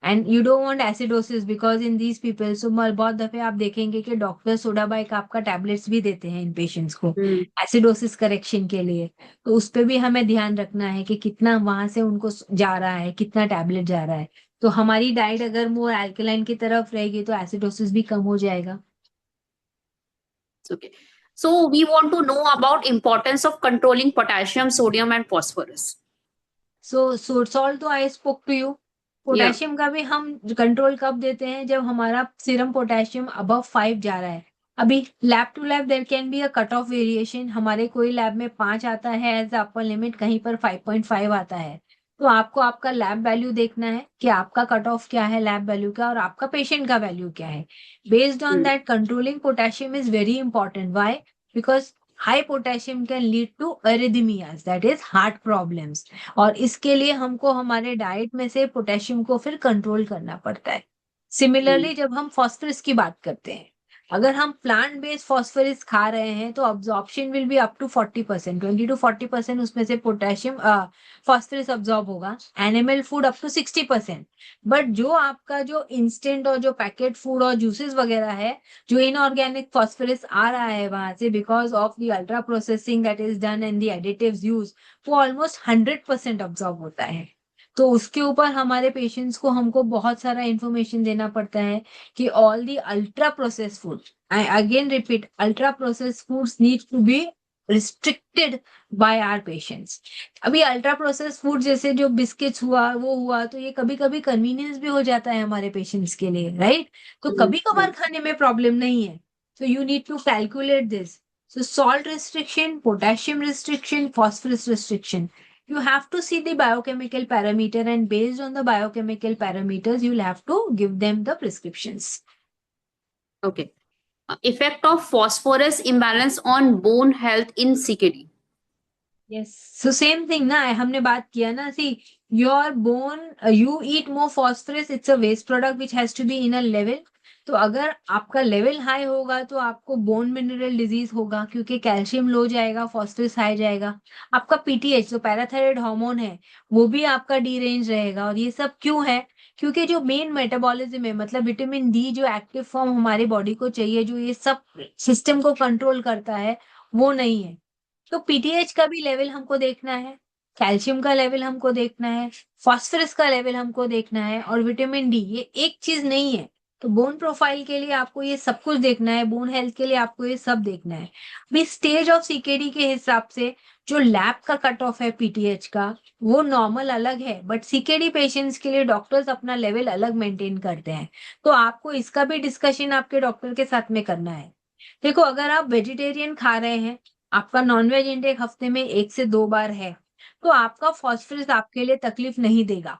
And you don't want acidosis because in these people, so बहुत दफे आप देखेंगे कि doctor soda bicarb आपका tablets भी देते हैं इन पेशेंट्स को एसिडोसिस करेक्शन के लिए, तो उस पर भी हमें ध्यान रखना है कि कितना वहां से उनको जा रहा है, कितना टैबलेट जा रहा है। तो हमारी डाइट अगर मोर एल्कलाइन की तरफ रहेगी तो एसिडोसिस भी कम हो जाएगा। Okay. So we want to know about importance of controlling potassium, sodium, and phosphorus. So salt तो I spoke to you. Potassium का भी हम कंट्रोल कब देते हैं, जब हमारा सीरम पोटेशियम अबव 5 जा रहा है। अभी lab to lab there can be a cut off variation, हमारे कोई लैब में 5 आता है एज अपर लिमिट, कहीं पर 5.5 आता है, तो आपको आपका लैब वैल्यू देखना है कि आपका कट ऑफ क्या है लैब वैल्यू का और आपका पेशेंट का वैल्यू क्या है. Based on that controlling potassium is very important. Why? Because high potassium can lead to arrhythmias, that is heart problems. और इसके लिए हमको हमारे डाइट में से पोटेशियम को फिर कंट्रोल करना पड़ता है. सिमिलरली जब हम फॉस्फोरस की बात करते हैं, अगर हम प्लांट बेस्ड फॉस्फोरस खा रहे हैं तो absorption will be up to 40%, 20 to 40% उसमें से पोटेशियम फॉस्फोरस अब्जॉर्ब होगा. Animal food up to 60%. But जो आपका जो इंस्टेंट और जो पैकेट फूड और जूसेस वगैरह है, जो इनऑर्गेनिक फॉस्फोरस आ रहा है वहां से because of the ultra processing that is done and the additives use, वो ऑलमोस्ट 100% अब्जॉर्ब होता है. तो उसके ऊपर हमारे पेशेंट्स को हमको बहुत सारा इंफॉर्मेशन देना पड़ता है कि all the ultra process food, I again repeat, ultra process foods need to be restricted by our patients. अभी अल्ट्रा प्रोसेस फूड जैसे जो बिस्किट्स हुआ वो हुआ तो ये कभी कभी कन्वीनियंस भी हो जाता है हमारे पेशेंट्स के लिए, राइट? तो कभी कभार खाने में प्रॉब्लम नहीं है. So you need to calculate this. So salt restriction, potassium restriction, phosphorus restriction. You have to see the biochemical parameter and based on the biochemical parameters, you'll have to give them the prescriptions. Okay. Effect of phosphorus imbalance on bone health in CKD. Yes. So same thing ना, हमने बात किया ना. See, your bone, you eat more phosphorus. It's a waste product which has to be in a level. तो अगर आपका level high होगा तो आपको बोन मिनरल डिजीज होगा क्योंकि कैल्शियम लो जाएगा, फॉस्फोरस हाई जाएगा. आपका पीटीएच जो पैराथायराइड हार्मोन है वो भी आपका डी रेंज रहेगा. और ये सब क्यों है? क्योंकि जो मेन मेटाबॉलिज्म है, मतलब विटामिन डी जो एक्टिव फॉर्म हमारी बॉडी को चाहिए, जो ये सब सिस्टम को कंट्रोल करता है, वो नहीं है. तो पीटीएच का भी लेवल हमको देखना है, कैल्शियम का लेवल हमको देखना है, फॉस्फोरस का लेवल हमको देखना है और विटामिन डी. ये एक चीज नहीं है. तो बोन प्रोफाइल के लिए आपको ये सब कुछ देखना है, बोन हेल्थ के लिए आपको ये सब देखना है. अभी स्टेज ऑफ सीकेडी के हिसाब से जो लैब का कट ऑफ है पीटीएच का, वो नॉर्मल अलग है, बट सीकेडी पेशेंट्स के लिए डॉक्टर्स अपना लेवल अलग मेंटेन करते हैं. तो आपको इसका भी डिस्कशन आपके डॉक्टर के साथ में करना है. देखो, अगर आप वेजिटेरियन खा रहे हैं, आपका नॉनवेज इंटेक हफ्ते में 1 से 2 बार है, तो आपका फॉस्फोरस आपके लिए तकलीफ नहीं देगा.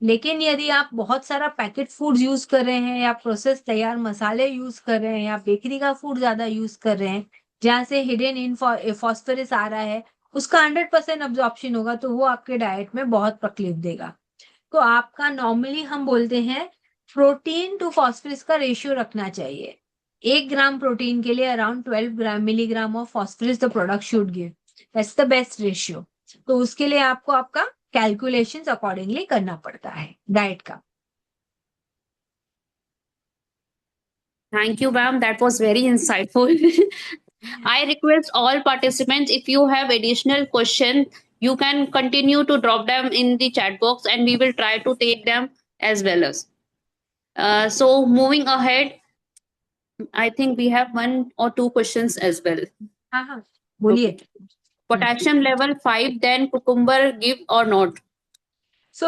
लेकिन यदि आप बहुत सारा पैकेट फूड यूज कर रहे हैं या प्रोसेस तैयार मसाले यूज कर रहे हैं या बेकरी का फूड ज्यादा यूज कर रहे हैं जहां से हिडन इन फॉस्फोरस आ रहा है, उसका 100% अब्जॉर्प्शन होगा तो वो आपके डाइट में बहुत तकलीफ देगा. तो आपका नॉर्मली हम बोलते हैं प्रोटीन टू फॉस्फोरस का रेशियो रखना चाहिए. 1 ग्राम प्रोटीन के लिए around 12 milligram of phosphorus the product should give. That's the best ratio. तो उसके लिए आपको आपका कैलकुलेशंस अकॉर्डिंगली करना पड़ता है डाइट का. Thank you, ma'am. That was very insightful. I request all participants, if you have additional questions, you can continue to drop them in the chat box and we will try to take them as well as. So moving ahead, I think we have 1 or 2 questions as well. हाँ हाँ, बोलिए. Okay. Potassium level 5, then cucumber give or not? So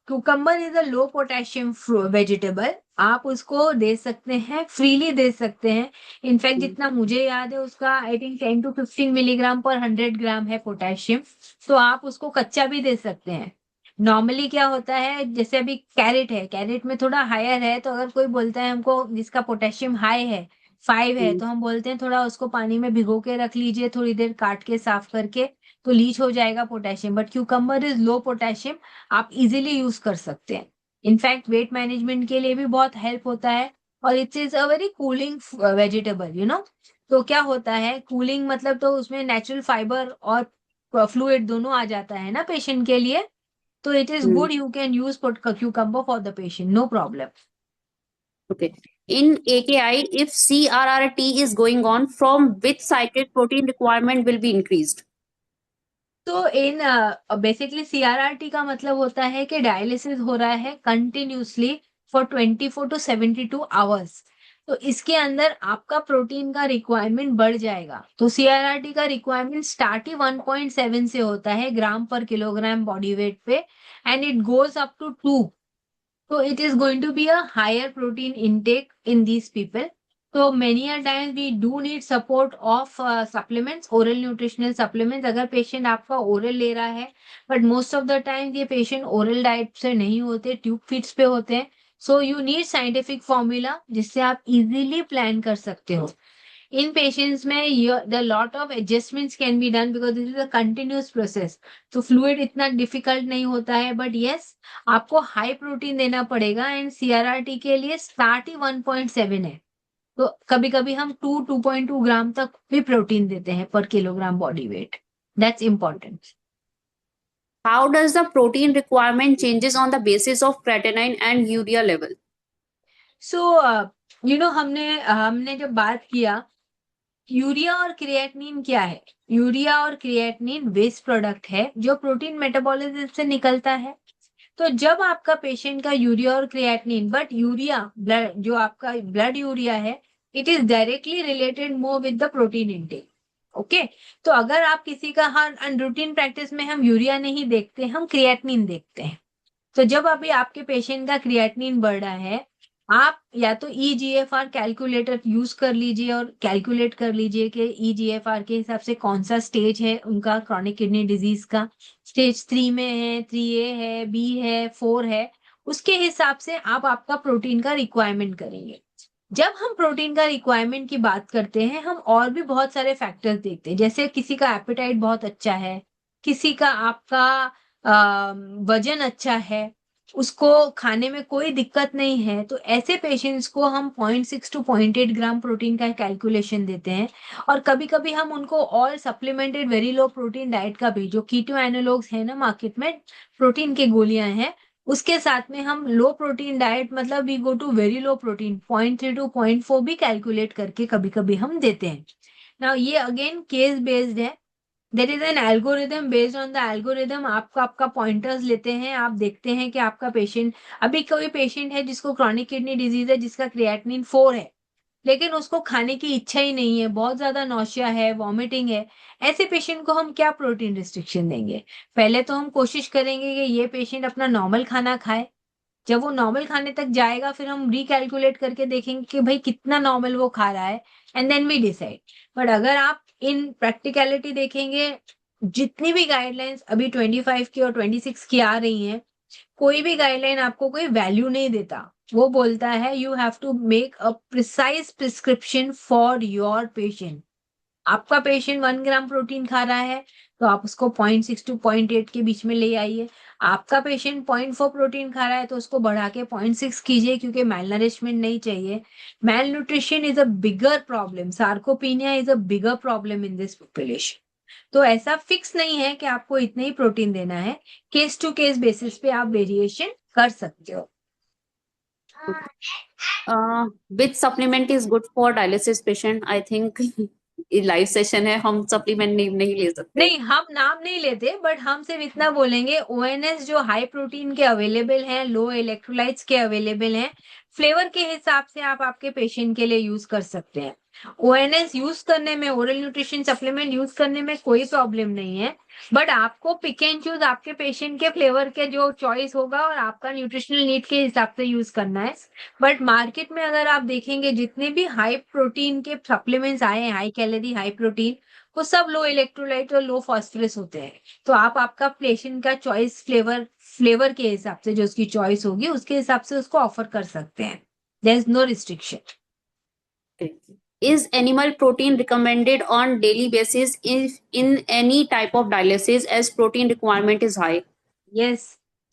cucumber is a low potassium vegetable. आप उसको दे सकते हैं, freely दे सकते हैं. In fact जितना मुझे याद है उसका आई थिंक 10 to 15 मिलीग्राम पर 100 ग्राम है पोटेशियम. तो आप उसको कच्चा भी दे सकते हैं. नॉर्मली क्या होता है, जैसे अभी कैरेट है, कैरेट में थोड़ा हायर है, तो अगर कोई बोलता है हमको जिसका पोटेशियम हाई है 5 है, तो हम बोलते हैं थोड़ा उसको पानी में भिगो के रख लीजिए, थोड़ी देर काट के साफ करके, तो लीच हो जाएगा potassium. But cucumber is low potassium, आप इजीली यूज कर सकते हैं. इनफैक्ट वेट मैनेजमेंट के लिए भी बहुत हेल्प होता है और it is a very cooling vegetable, you know. तो क्या होता है कूलिंग, मतलब तो उसमें नेचुरल फाइबर और फ्लूइड दोनों आ जाता है ना पेशेंट के लिए. तो it is good, you can use cucumber for the patient, no problem. Okay. In AKI, if CRRT is going on, from which cycle protein requirement will be increased? तो in basically CRRT का मतलब होता है कि dialysis हो रहा है continuously for 24 to 72 hours. तो इसके अंदर आपका प्रोटीन का रिक्वायरमेंट बढ़ जाएगा. तो सीआरआरटी का रिक्वायरमेंट स्टार्ट ही 1.7 से होता है gram per kilogram body weight पे, and it goes up to 2. तो it is going to be a higher protein intake in these people. तो many a times we do need support of supplements, oral nutritional supplements. अगर patient आपका oral ले रहा है, but most of the time ये patient oral diet से नहीं होते, ट्यूब फीड्स पे होते हैं, so you need scientific formula जिससे आप इजीली प्लान कर सकते हो. इन पेशेंट्स में the lot of adjustments can be done because this is a continuous process. तो फ्लूइड इतना डिफिकल्ट नहीं होता है, बट यस आपको हाई प्रोटीन देना पड़ेगा. एंड सीआरआरटी के लिए स्टार्ट ही 1.7 है. तो कभी कभी हम 2.2 ग्राम तक भी प्रोटीन देते हैं पर kilogram body wait. That's important. How does the protein requirement changes on the basis of creatinine and urea level? सो हमने जब बात किया, यूरिया और क्रिएटिनिन क्या है. यूरिया और क्रिएटिनिन वेस्ट प्रोडक्ट है जो प्रोटीन मेटाबॉलिज्म से निकलता है. तो जब आपका पेशेंट का यूरिया और क्रिएटिनिन, बट यूरिया ब्लड, जो आपका ब्लड यूरिया है, it is directly related more with the protein intake. Okay. तो अगर आप किसी का, हर रूटीन प्रैक्टिस में हम यूरिया नहीं देखते, हम क्रिएटिनिन देखते हैं. तो जब अभी आपके पेशेंट का क्रिएटिनिन बढ़ रहा है, आप या तो ईजीएफआर कैलकुलेटर यूज कर लीजिए और कैलकुलेट कर लीजिए कि ईजीएफआर के हिसाब से कौन सा स्टेज है उनका क्रॉनिक किडनी डिजीज का. स्टेज 3 में है, 3A है, बी है, 4 है. उसके हिसाब से आप आपका प्रोटीन का रिक्वायरमेंट करेंगे. जब हम प्रोटीन का रिक्वायरमेंट की बात करते हैं, हम और भी बहुत सारे फैक्टर्स देखते हैं. जैसे किसी का एपेटाइट बहुत अच्छा है, किसी का आपका वजन अच्छा है, उसको खाने में कोई दिक्कत नहीं है, तो ऐसे पेशेंट्स को हम 0.6 to 0.8 ग्राम प्रोटीन का कैलकुलेशन देते हैं. और कभी कभी हम उनको all supplemented very low protein diet का भी, जो कीटो एनालॉग्स है ना मार्केट में, प्रोटीन के गोलियां हैं, उसके साथ में हम लो प्रोटीन डाइट, मतलब we go to very low protein 0.3 to 0.4 भी कैलकुलेट करके कभी कभी हम देते हैं. ना ये अगेन केस बेस्ड है. There is an algorithm, based on the algorithm आपका पॉइंटर्स लेते हैं. आप देखते हैं कि आपका पेशेंट, अभी कोई पेशेंट है जिसको क्रॉनिक किडनी डिजीज है, जिसका क्रिएटिनिन 4 है, लेकिन उसको खाने की इच्छा ही नहीं है, बहुत ज्यादा नौशिया है, वॉमिटिंग है. ऐसे पेशेंट को हम क्या प्रोटीन रिस्ट्रिक्शन देंगे? पहले तो हम कोशिश करेंगे कि ये पेशेंट अपना नॉर्मल खाना खाए. जब वो नॉर्मल खाने तक जाएगा, फिर हम रिकैलकुलेट करके देखेंगे कि भाई कितना नॉर्मल वो खा रहा है, and then we decide. But अगर आप इन प्रैक्टिकलिटी देखेंगे, जितनी भी गाइडलाइंस अभी 25 की और 26 की आ रही हैं, कोई भी गाइडलाइन आपको कोई वैल्यू नहीं देता. वो बोलता है you have to make a precise prescription for your patient. आपका पेशेंट 1 ग्राम प्रोटीन खा रहा है, तो आप उसको 0.6 to 0.8 के बीच में ले आइए. आपका पेशेंट 0.4 प्रोटीन खा रहा है, तो उसको बढ़ा के 0.6 कीजिए, क्योंकि मेल नरिशमेंट नहीं चाहिए. Mail nutrition is a bigger problem. Sarcopenia is a bigger problem in this population. तो ऐसा फिक्स नहीं है कि आपको इतना ही प्रोटीन देना है. केस टू केस बेसिस पे आप वेरिएशन कर सकते हो. Which supplement is good for dialysis patient? I think ये लाइव सेशन है, हम सप्लीमेंट नहीं ले सकते. नहीं, हम नाम नहीं लेते, बट हम सिर्फ इतना बोलेंगे, ओएनएस जो हाई प्रोटीन के अवेलेबल हैं, लो इलेक्ट्रोलाइट्स के अवेलेबल हैं, फ्लेवर के हिसाब से आप आपके पेशेंट के लिए यूज कर सकते हैं. ओएनएस यूज करने में, ओरल न्यूट्रिशन सप्लीमेंट यूज करने में कोई प्रॉब्लम नहीं है, बट आपको पिक एंड चूज आपके पेशेंट के फ्लेवर के जो चॉइस होगा और आपका न्यूट्रिशनल नीड के हिसाब से यूज करना है. बट मार्केट में अगर आप देखेंगे, जितने भी हाई प्रोटीन के सप्लीमेंट्स आए हैं, हाई कैलोरी हाई प्रोटीन, वो सब लो इलेक्ट्रोलाइट और लो फॉस्फोरस होते हैं. तो आप आपका पेशेंट का चॉइस फ्लेवर के हिसाब से, जो उसकी चॉइस होगी उसके हिसाब से उसको ऑफर कर सकते हैं. There is no restriction. Is animal protein recommended on daily basis if in any type of dialysis as protein requirement is high? Yes.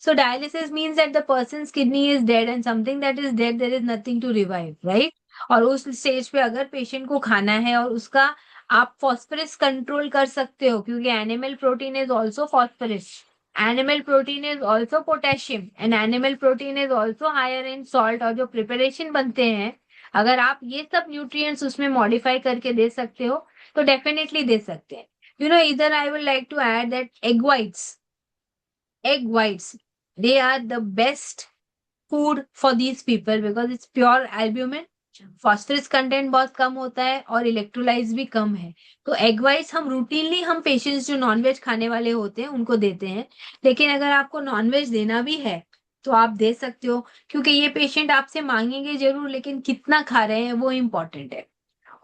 So dialysis means that the person's kidney is dead, and something that is dead, there is nothing to revive, right? और उस stage पे अगर patient को खाना है और उसका आप फॉस्फोरस कंट्रोल कर सकते हो, क्योंकि animal protein is also phosphorus, animal protein is also potassium, and animal protein is also higher in salt. और जो प्रिपरेशन बनते हैं, अगर आप ये सब न्यूट्रिएंट्स उसमें मॉडिफाई करके दे सकते हो, तो डेफिनेटली दे सकते हैं. इधर I would like to add that egg whites, they are the best food for these people because it's pure albumin. Phosphorus content बहुत कम होता है और इलेक्ट्रोलाइट्स भी कम है. तो एग वाइट्स हम रूटीनली हम पेशेंट्स जो नॉनवेज खाने वाले होते हैं उनको देते हैं. लेकिन अगर आपको नॉनवेज देना भी है, तो आप दे सकते हो, क्योंकि ये पेशेंट आपसे मांगेंगे जरूर, लेकिन कितना खा रहे हैं वो इम्पोर्टेंट है।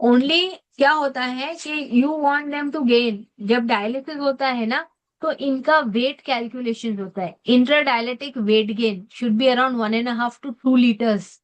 ओनली क्या होता है कि you want them to gain, जब डायलिसिस होता है ना, तो इनका वेट कैलकुलेशन होता है। Intradialytic weight gain should be around 1.5 to 2 liters।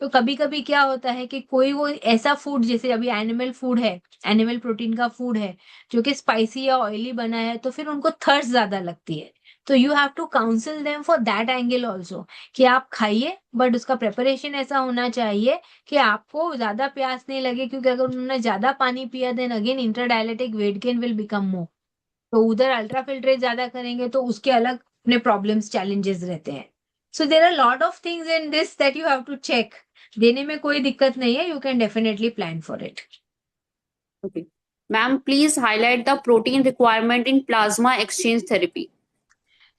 तो कभी कभी क्या होता है कि कोई वो ऐसा फूड, जैसे अभी एनिमल फूड है, एनिमल प्रोटीन का फूड है, जो कि स्पाइसी या ऑयली बना है, तो फिर उनको थर्स्ट ज्यादा लगती है। तो you have to counsel them for that angle also, कि आप खाइए, बट उसका प्रिपरेशन ऐसा होना चाहिए कि आपको ज्यादा प्यास नहीं लगे, क्योंकि अगर उन्होंने ज्यादा पानी पिया, then again interdialytic weight gain will become more. तो उधर अल्ट्रा फिल्ट्रेट ज्यादा करेंगे तो उसके अलग अपने प्रॉब्लम्स चैलेंजेस रहते हैं। So there are lot of things in this that you have to check. देने में कोई दिक्कत नहीं है, you can definitely plan for it. Okay. Ma'am, please highlight the protein requirement in plasma exchange therapy.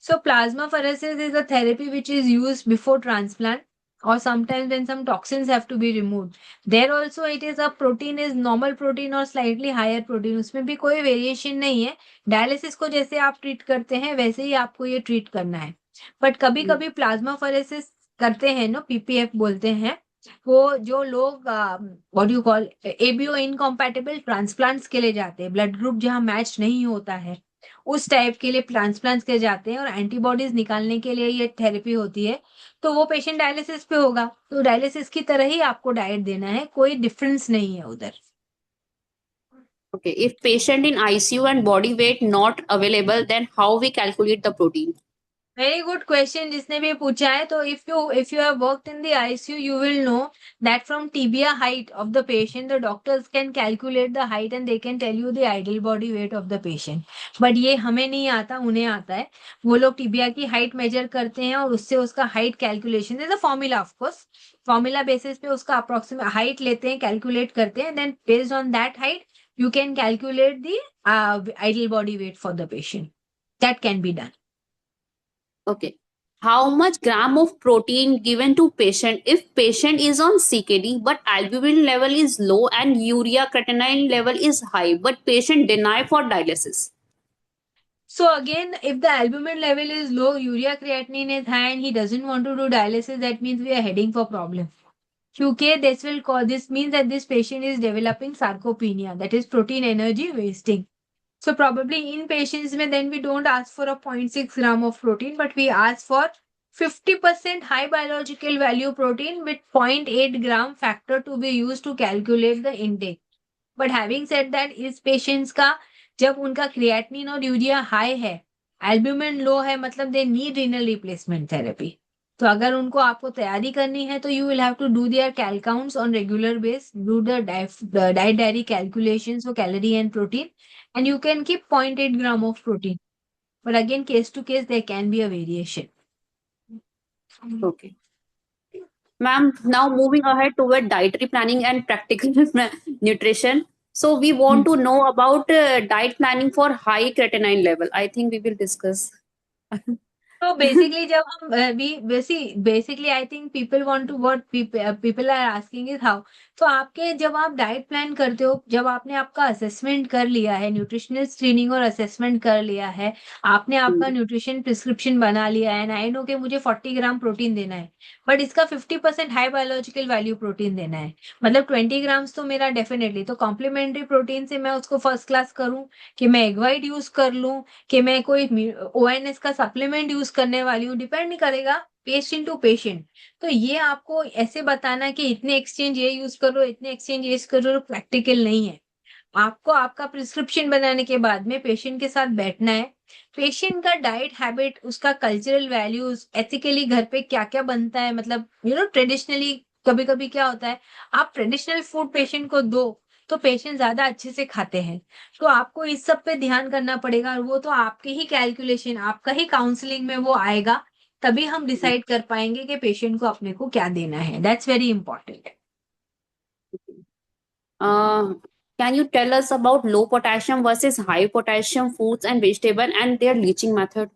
So plasmapheresis is a therapy which is used before transplant, or sometimes when some toxins have to be removed. There also it is a protein is normal protein or slightly higher protein, उसमें भी कोई variation नहीं है। Dialysis को जैसे आप treat करते हैं वैसे ही आपको ये ट्रीट करना है। बट कभी कभी प्लाज्माफेरेसिस करते हैं ना, पीपीएफ बोलते हैं, वो जो लोग what you call ABO incompatible transplants के लिए जाते हैं, ब्लड ग्रुप जहाँ मैच नहीं होता है, उस टाइप के लिए ट्रांसप्लांट के जाते हैं, और एंटीबॉडीज निकालने के लिए ये थेरेपी होती है। तो वो पेशेंट डायलिसिस पे होगा, तो डायलिसिस की तरह ही आपको डाइट देना है, कोई डिफरेंस नहीं है उधर। Okay. If patient in ICU and body weight not available, then how we calculate the protein? Very good question जिसने भी पूछा है। तो if you have worked in the ICU, you will know that from tibia height of the patient the doctors can calculate the height and they can tell you the ideal body weight of the patient. But ये हमें नहीं आता, उन्हें आता है। वो लोग tibia की हाइट मेजर करते हैं और उससे उसका height calculation is a formula, of course formula basis पे उसका अप्रोक्सीमेट हाइट लेते हैं, कैलकुलेट करते हैं, then based on that height you can calculate the ideal body weight for the patient. That can be done. Okay. How much gram of protein given to patient if patient is on CKD but albumin level is low and urea creatinine level is high but patient deny for dialysis? So again, if the albumin level is low, urea creatinine is high, and he doesn't want to do dialysis, that means we are heading for problem. क्योंकि this means that this patient is developing sarcopenia, that is protein energy wasting. So probably in patients में then we don't ask for a 0.6 gram of protein, but we ask for 50% high biological value protein with 0.8 gram factor to be used to calculate the intake. But having said that, इस पेशेंट्स का जब उनका creatinine और urea high है, albumin low है, मतलब they need renal replacement therapy. तो अगर उनको आपको तैयारी करनी है, तो you will have to do their cal counts on regular base, do the diet diary calculations for calorie and protein, and you can keep 0.8 gram of protein. But again, case to case, there can be a variation. Okay. Ma'am, now moving ahead toward dietary planning and practical nutrition. So we want to know about diet planning for high creatinine level. I think we will discuss. So basically, जब हम basically I think people want to what people are asking is how. तो आपके जब आप diet plan करते हो, जब आपने आपका असेसमेंट कर लिया है, न्यूट्रिशनल स्क्रीनिंग और असेसमेंट कर लिया है, आपने आपका न्यूट्रिशन प्रिस्क्रिप्शन बना लिया है, आई नो कि मुझे 40 ग्राम प्रोटीन देना है, बट इसका 50% हाई बायोलॉजिकल वैल्यू प्रोटीन देना है, मतलब 20 ग्राम्स तो मेरा डेफिनेटली। तो कॉम्प्लीमेंट्री प्रोटीन से मैं उसको फर्स्ट क्लास करूं, कि मैं एग वाइट यूज कर लूं, कि मैं कोई ओएनएस का सप्लीमेंट यूज करने वाली हूँ, डिपेंड नहीं करेगा, पेशेंट टू पेशेंट। तो ये आपको ऐसे बताना कि इतने एक्सचेंज ये यूज करो, इतने एक्सचेंज ये करो, प्रैक्टिकल नहीं है। आपको आपका प्रिस्क्रिप्शन बनाने के बाद में पेशेंट के साथ बैठना है, पेशेंट का डाइट हैबिट, उसका कल्चरल वैल्यूज, एथिकली घर पे क्या क्या बनता है, मतलब ट्रेडिशनली कभी कभी क्या होता है, आप ट्रेडिशनल फूड पेशेंट को दो तो पेशेंट ज्यादा अच्छे से खाते हैं। तो आपको इस सब पे ध्यान करना पड़ेगा, और वो तो आपके ही कैलकुलेशन, आपका ही काउंसलिंग में वो आएगा, तभी हम डिसाइड कर पाएंगे कि पेशेंट को अपने को क्या देना है। That's very important. Uh, can you tell us about low potassium versus high potassium foods and vegetable and their leaching method?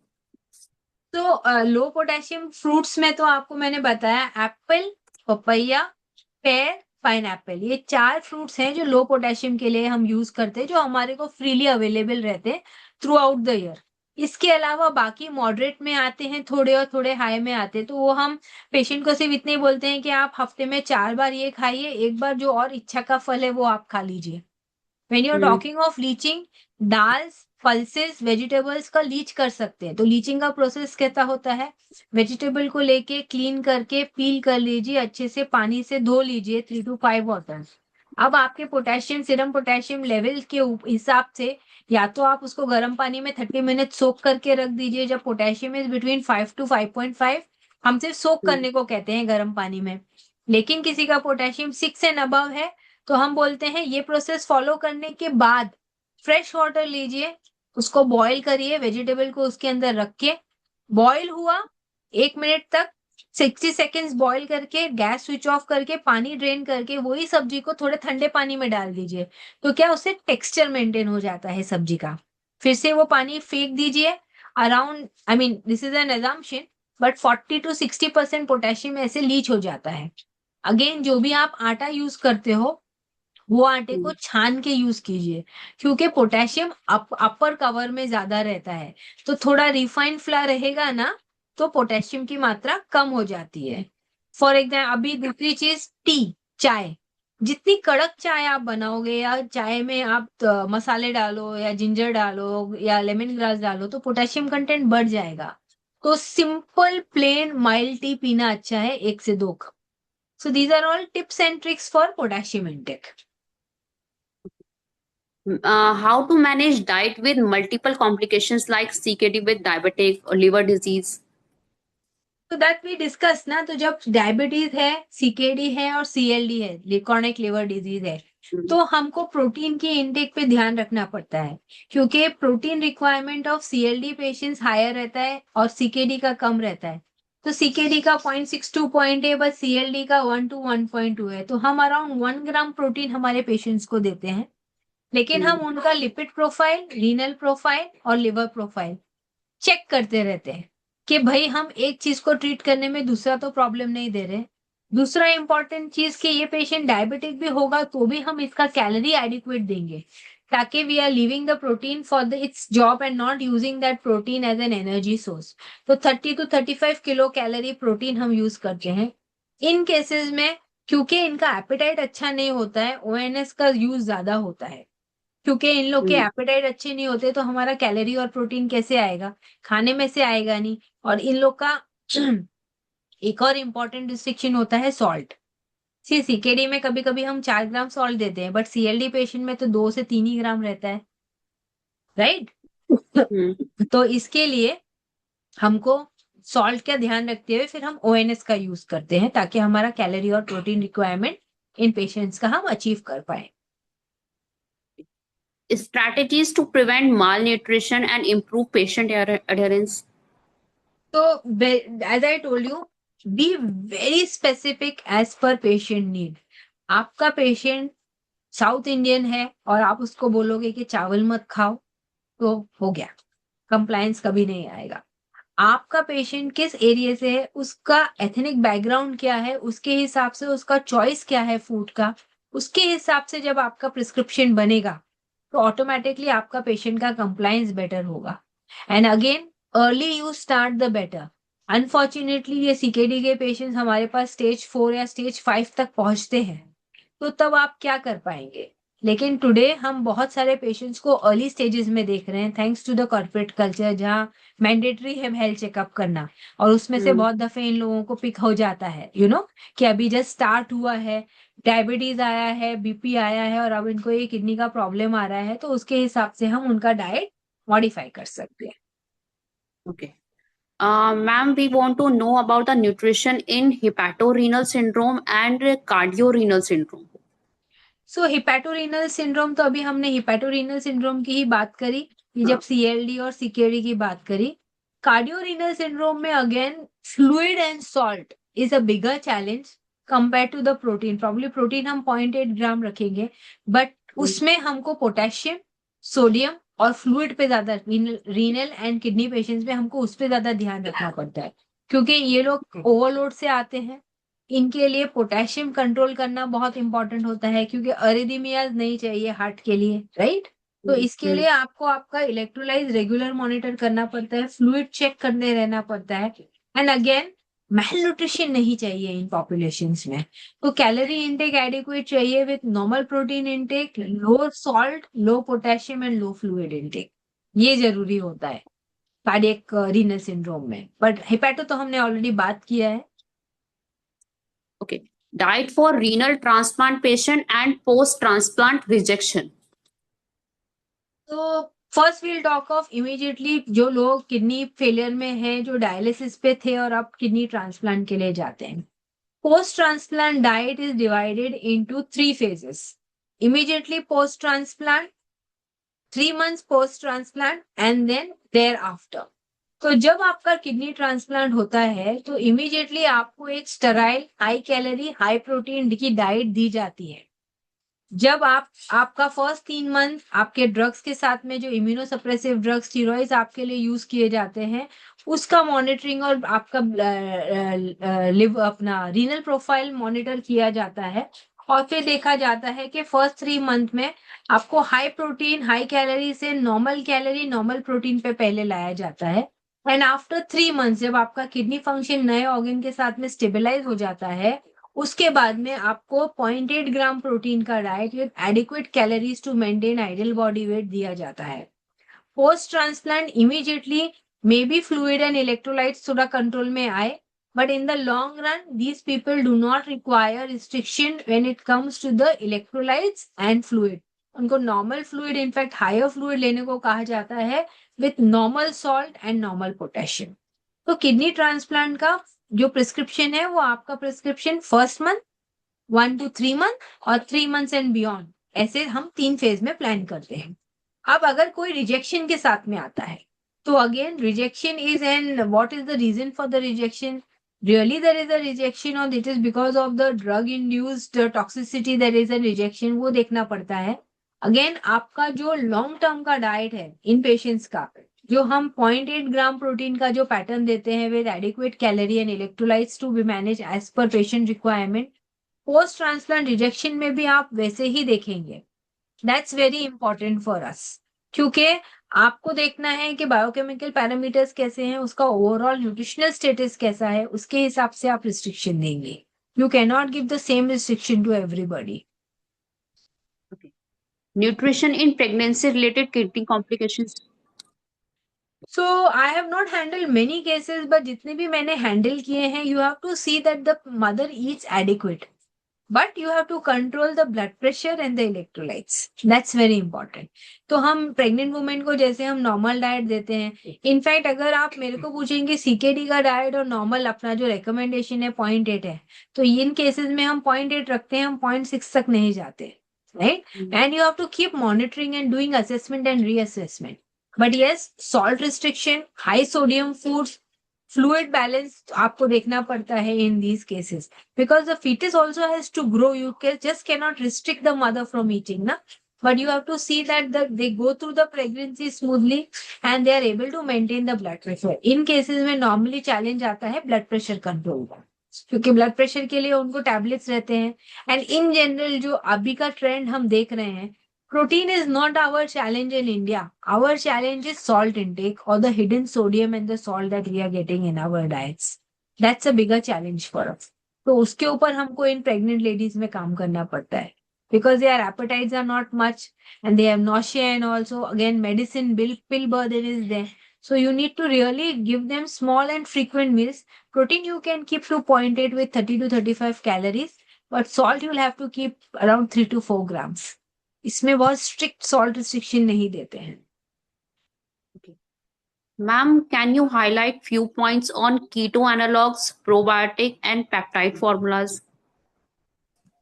तो लो पोटेशियम फ्रूट्स में तो आपको मैंने बताया, एप्पल, पपैया, पेयर, पाइनएप्पल, ये 4 फ्रूट्स हैं जो लो पोटेशियम के लिए हम यूज करते हैं, जो हमारे को फ्रीली अवेलेबल रहते हैं थ्रू आउट द ईयर। इसके अलावा बाकी मॉडरेट में आते हैं थोड़े और थोड़े हाई में आते हैं, तो वो हम पेशेंट को सिर्फ इतने ही बोलते हैं कि आप हफ्ते में 4 बार ये खाइए, एक बार जो और इच्छा का फल है वो आप खा लीजिए। When you are hmm. Talking of leaching, dals, pulses, vegetables का लीच कर सकते हैं। तो लीचिंग का प्रोसेस कैसा होता है, वेजिटेबल को लेके क्लीन करके पील कर लीजिए, अच्छे से पानी से धो लीजिए 3 to 5 वाटर्स। अब आपके पोटेशियम, सीरम पोटेशियम लेवल के हिसाब से या तो आप उसको गर्म पानी में 30 मिनट सोक करके रख दीजिए, जब पोटेशियम इज बिटवीन 5 to 5.5। हम सिर्फ सोक हम्म। करने को कहते हैं गर्म पानी में। लेकिन किसी का पोटेशियम 6 एंड अबव है, तो हम बोलते हैं ये प्रोसेस फॉलो करने के बाद फ्रेश वाटर लीजिए, उसको बॉईल करिए, वेजिटेबल को उसके अंदर रख के, बॉईल हुआ 1 मिनट तक, 60 सेकेंड्स बॉईल करके गैस स्विच ऑफ करके पानी ड्रेन करके वही सब्जी को थोड़े ठंडे पानी में डाल दीजिए। तो क्या उससे टेक्सचर मेंटेन हो जाता है सब्जी का। फिर से वो पानी फेंक दीजिए। Around, I mean this is an assumption, but 40 to 60% potassium ऐसे लीच हो जाता है। अगेन, जो भी आप आटा यूज करते हो वो आटे को हम्म। छान के यूज कीजिए, क्योंकि पोटेशियम अपर कवर में ज्यादा रहता है। तो थोड़ा रिफाइंड फ्लावर रहेगा ना, तो पोटेशियम की मात्रा कम हो जाती है। फॉर एग्जाम्पल, अभी दूसरी चीज, टी, चाय, जितनी कड़क चाय आप बनाओगे या चाय में आप मसाले डालो या जिंजर डालो या लेमन ग्रास डालो, तो पोटेशियम कंटेंट बढ़ जाएगा। तो सिंपल प्लेन माइल्ड टी पीना अच्छा है, 1 से 2 cup. So these are all tips and tricks for potassium intake. How to manage diet with multiple complications like CKD with diabetic or liver disease? तो that we discuss ना, तो जब diabetes है, CKD है और सीएलडी है, क्रॉनिक लिवर डिजीज है, हम्म। तो हमको प्रोटीन की इनटेक पे ध्यान रखना पड़ता है, क्योंकि protein requirement of CLD patients higher रहता है और सीकेडी का कम रहता है। तो सीकेडी का 0.62 है, बस सीएलडी का 1 to 1.2 है। तो हम अराउंड 1 ग्राम प्रोटीन हमारे पेशेंट्स को देते हैं, लेकिन हम हम्म। उनका लिपिड प्रोफाइल, रीनल प्रोफाइल और लिवर प्रोफाइल चेक करते रहते हैं कि भाई हम एक चीज को ट्रीट करने में दूसरा तो प्रॉब्लम नहीं दे रहे। दूसरा इंपॉर्टेंट चीज कि ये पेशेंट डायबिटिक भी होगा तो भी हम इसका कैलोरी एडिक्वेट देंगे, ताकि we are leaving the protein for the its job and not using that protein as an energy source. तो 30 to 35 किलो कैलोरी प्रोटीन हम यूज करते हैं इन केसेस में, क्योंकि इनका एपेटाइट अच्छा नहीं होता है, ओएनएस का यूज ज्यादा होता है। क्योंकि इन लोग के हम्म। एपेटाइट अच्छे नहीं होते, तो हमारा कैलोरी और प्रोटीन कैसे आएगा, खाने में से आएगा नहीं। और इन लोग का एक और इम्पोर्टेंट डिस्ट्रिक्शन होता है सॉल्ट। सी सीकेडी में कभी कभी हम 4 ग्राम सॉल्ट देते हैं, बट सीएलडी पेशेंट में तो 2 से 3 ही ग्राम रहता है, राइट। हम्म। तो इसके लिए हमको सॉल्ट का ध्यान रखते हुए फिर हम ओएनएस का यूज करते हैं, ताकि हमारा कैलोरी और प्रोटीन रिक्वायरमेंट इन पेशेंट्स का हम अचीव कर पाए। Strategies to prevent malnutrition and improve patient adherence. तो as I told you, be very specific as per patient need. आपका पेशेंट साउथ इंडियन है और आप उसको बोलोगे कि चावल मत खाओ, तो हो गया, कंप्लायंस कभी नहीं आएगा। आपका पेशेंट किस एरिया से है, उसका एथनिक बैकग्राउंड क्या है, उसके हिसाब से उसका चॉइस क्या है फूड का, उसके हिसाब से जब आपका प्रिस्क्रिप्शन बनेगा, तो ऑटोमेटिकली आपका पेशेंट का कंप्लायंस बेटर होगा। And again, early you start the better. Unfortunately ये सीकेडी के पेशेंट्स हमारे पास स्टेज 4 या स्टेज 5 तक पहुंचते हैं, तो तब आप क्या कर पाएंगे। लेकिन टुडे हम बहुत सारे पेशेंट्स को अर्ली स्टेजेस में देख रहे हैं, thanks to the corporate culture, जहाँ मैंडेटरी है हेल्थ चेकअप करना, और उसमें से हम्म। बहुत दफे इन लोगों को पिक हो जाता है, कि अभी जस्ट स्टार्ट हुआ है, डायबिटीज आया है, बीपी आया है, और अब इनको ये किडनी का प्रॉब्लम आ रहा है, तो उसके हिसाब से हम उनका डाइट मॉडिफाई कर सकते हैं। Okay. Ma'am, we want to know about the nutrition in hepatorenal syndrome and cardiorenal syndrome. So hepatorenal syndrome, तो अभी हमने हिपैटोरेनल सिंड्रोम की ही बात करी, कि जब सीएलडी और सीकेडी की बात करी। कार्डियोरेनल सिंड्रोम में again fluid and salt is a bigger challenge compare to the protein. Probably protein हम 0.8 ग्राम रखेंगे, बट उसमें हमको पोटेशियम, सोडियम और फ्लूइड पे ज्यादा, रीनल एंड किडनी पेशेंट्स में हमको उस पे ज्यादा ध्यान रखना पड़ता है, क्योंकि ये लोग ओवरलोड से आते हैं। इनके लिए पोटेशियम कंट्रोल करना बहुत इंपॉर्टेंट होता है, क्योंकि अरिदमियाज नहीं चाहिए हार्ट के लिए, राइट। तो इसके लिए आपको आपका इलेक्ट्रोलाइज रेगुलर मॉनिटर करना पड़ता है, फ्लूइड चेक करते रहना पड़ता है। एंड अगेन मेल न्यूट्रिशन नहीं चाहिए इन पॉपुलेशंस में। तो कैलोरी इनटेक एडिक्वेट चाहिए with normal protein intake, low salt, low potassium and low fluid intake. ये जरूरी होता है कार्डियक रीनल सिंड्रोम में। बट हेपेटो तो हमने ऑलरेडी बात किया है। Okay. Diet for renal transplant patient and post transplant rejection. तो first we'll talk of immediately जो लोग किडनी फेलियर में हैं, जो डायलिसिस पे थे और अब किडनी ट्रांसप्लांट के लिए जाते हैं। Post transplant diet is divided into 3 phases. Immediately post transplant, 3 months post transplant and then thereafter. तो जब आपका किडनी ट्रांसप्लांट होता है तो इमीडिएटली आपको एक sterile, high calorie, high protein की डाइट दी जाती है। जब आपका फर्स्ट 3 मंथ आपके ड्रग्स के साथ में जो इम्यूनोसप्रेसिव ड्रग्स, स्टीरॉइड्स आपके लिए यूज किए जाते हैं, उसका मॉनिटरिंग और आपका लिव अपना रीनल प्रोफाइल मॉनिटर किया जाता है। और फिर देखा जाता है कि फर्स्ट 3 मंथ में आपको हाई प्रोटीन, हाई कैलोरी से नॉर्मल कैलोरी, नॉर्मल प्रोटीन पे पहले लाया जाता है। एंड आफ्टर 3 मंथ जब आपका किडनी फंक्शन नए ऑर्गन के साथ में स्टेबलाइज हो जाता है, उसके बाद में आपको 0.8 ग्राम प्रोटीन का diet with adequate calories to maintain ideal body weight दिया जाता है। Post transplant immediately maybe fluid and electrolytes थोड़ा कंट्रोल में आए, but in the long run these people do not require restriction when it comes to the electrolytes and fluid. उनको normal fluid, in fact higher fluid लेने को कहा जाता है with normal salt and normal potassium. तो kidney transplant का जो prescription है वो आपका prescription first month, 1 to 3 month और 3 months एंड बियॉन्ड, ऐसे हम 3 फेज में प्लान करते हैं। अब अगर कोई रिजेक्शन के साथ में आता है तो again rejection is and what is the reason for the rejection? Really there is a rejection or it is because of the drug induced toxicity there is a rejection, वो देखना पड़ता है। अगेन आपका जो लॉन्ग टर्म का diet है इन patients का, जो हम 0.8 ग्राम प्रोटीन का जो पैटर्न देते हैं with adequate calorie and electrolytes to be manage as per patient requirement, post transplant rejection में भी आप वैसे ही देखेंगे। That's very important for us, क्योंकि आपको देखना है कि बायोकेमिकल पैरामीटर्स कैसे हैं, उसका ओवरऑल न्यूट्रिशनल स्टेटस कैसा है, उसके हिसाब से आप रिस्ट्रिक्शन देंगे। You can not give the same restriction to everybody. Okay. Nutrition in pregnancy related kidney complications. So I have not handle many cases, but जितने भी मैंने हैंडल किए हैं, you have to see that the mother eats adequate, but you have to control the blood pressure and the electrolytes. That's very important. तो हम pregnant women को जैसे हम नॉर्मल डाइट देते हैं, इनफैक्ट अगर आप मेरे को पूछेंगे सीकेडी का डाइट और नॉर्मल अपना जो रिकमेंडेशन है 0.8 है, तो इन केसेस में हम 0.8 रखते हैं, हम 0.6 तक नहीं जाते, right? And you have to keep monitoring and doing assessment and reassessment. But yes, salt restriction, high sodium foods, fluid balance आपको देखना पड़ता है in these cases, because the fetus also has to grow. You just cannot restrict the mother from eating, na? But you have to see that they go through the pregnancy smoothly and they are able to maintain the blood pressure. In cases में normally challenge आता है blood pressure control का, क्योंकि blood pressure के लिए उनको tablets रहते हैं। एंड इन जनरल जो अभी का ट्रेंड हम देख रहे हैं, protein is not our challenge in India. Our challenge is salt intake or the hidden sodium and the salt that we are getting in our diets. That's a bigger challenge for us. तो उसके ऊपर हमको इन pregnant ladies में काम करना पड़ता है, because their appetites are not much and they have nausea, and also again medicine pill burden is there. So you need to really give them small and frequent meals. Protein you can keep to 0.8 with 30 to 35 calories, but salt you'll have to keep around 3 to 4 grams. इसमें बहुत strict salt restriction नहीं देते हैं। Ma'am, can you highlight few points on keto analogs, probiotic and peptide formulas?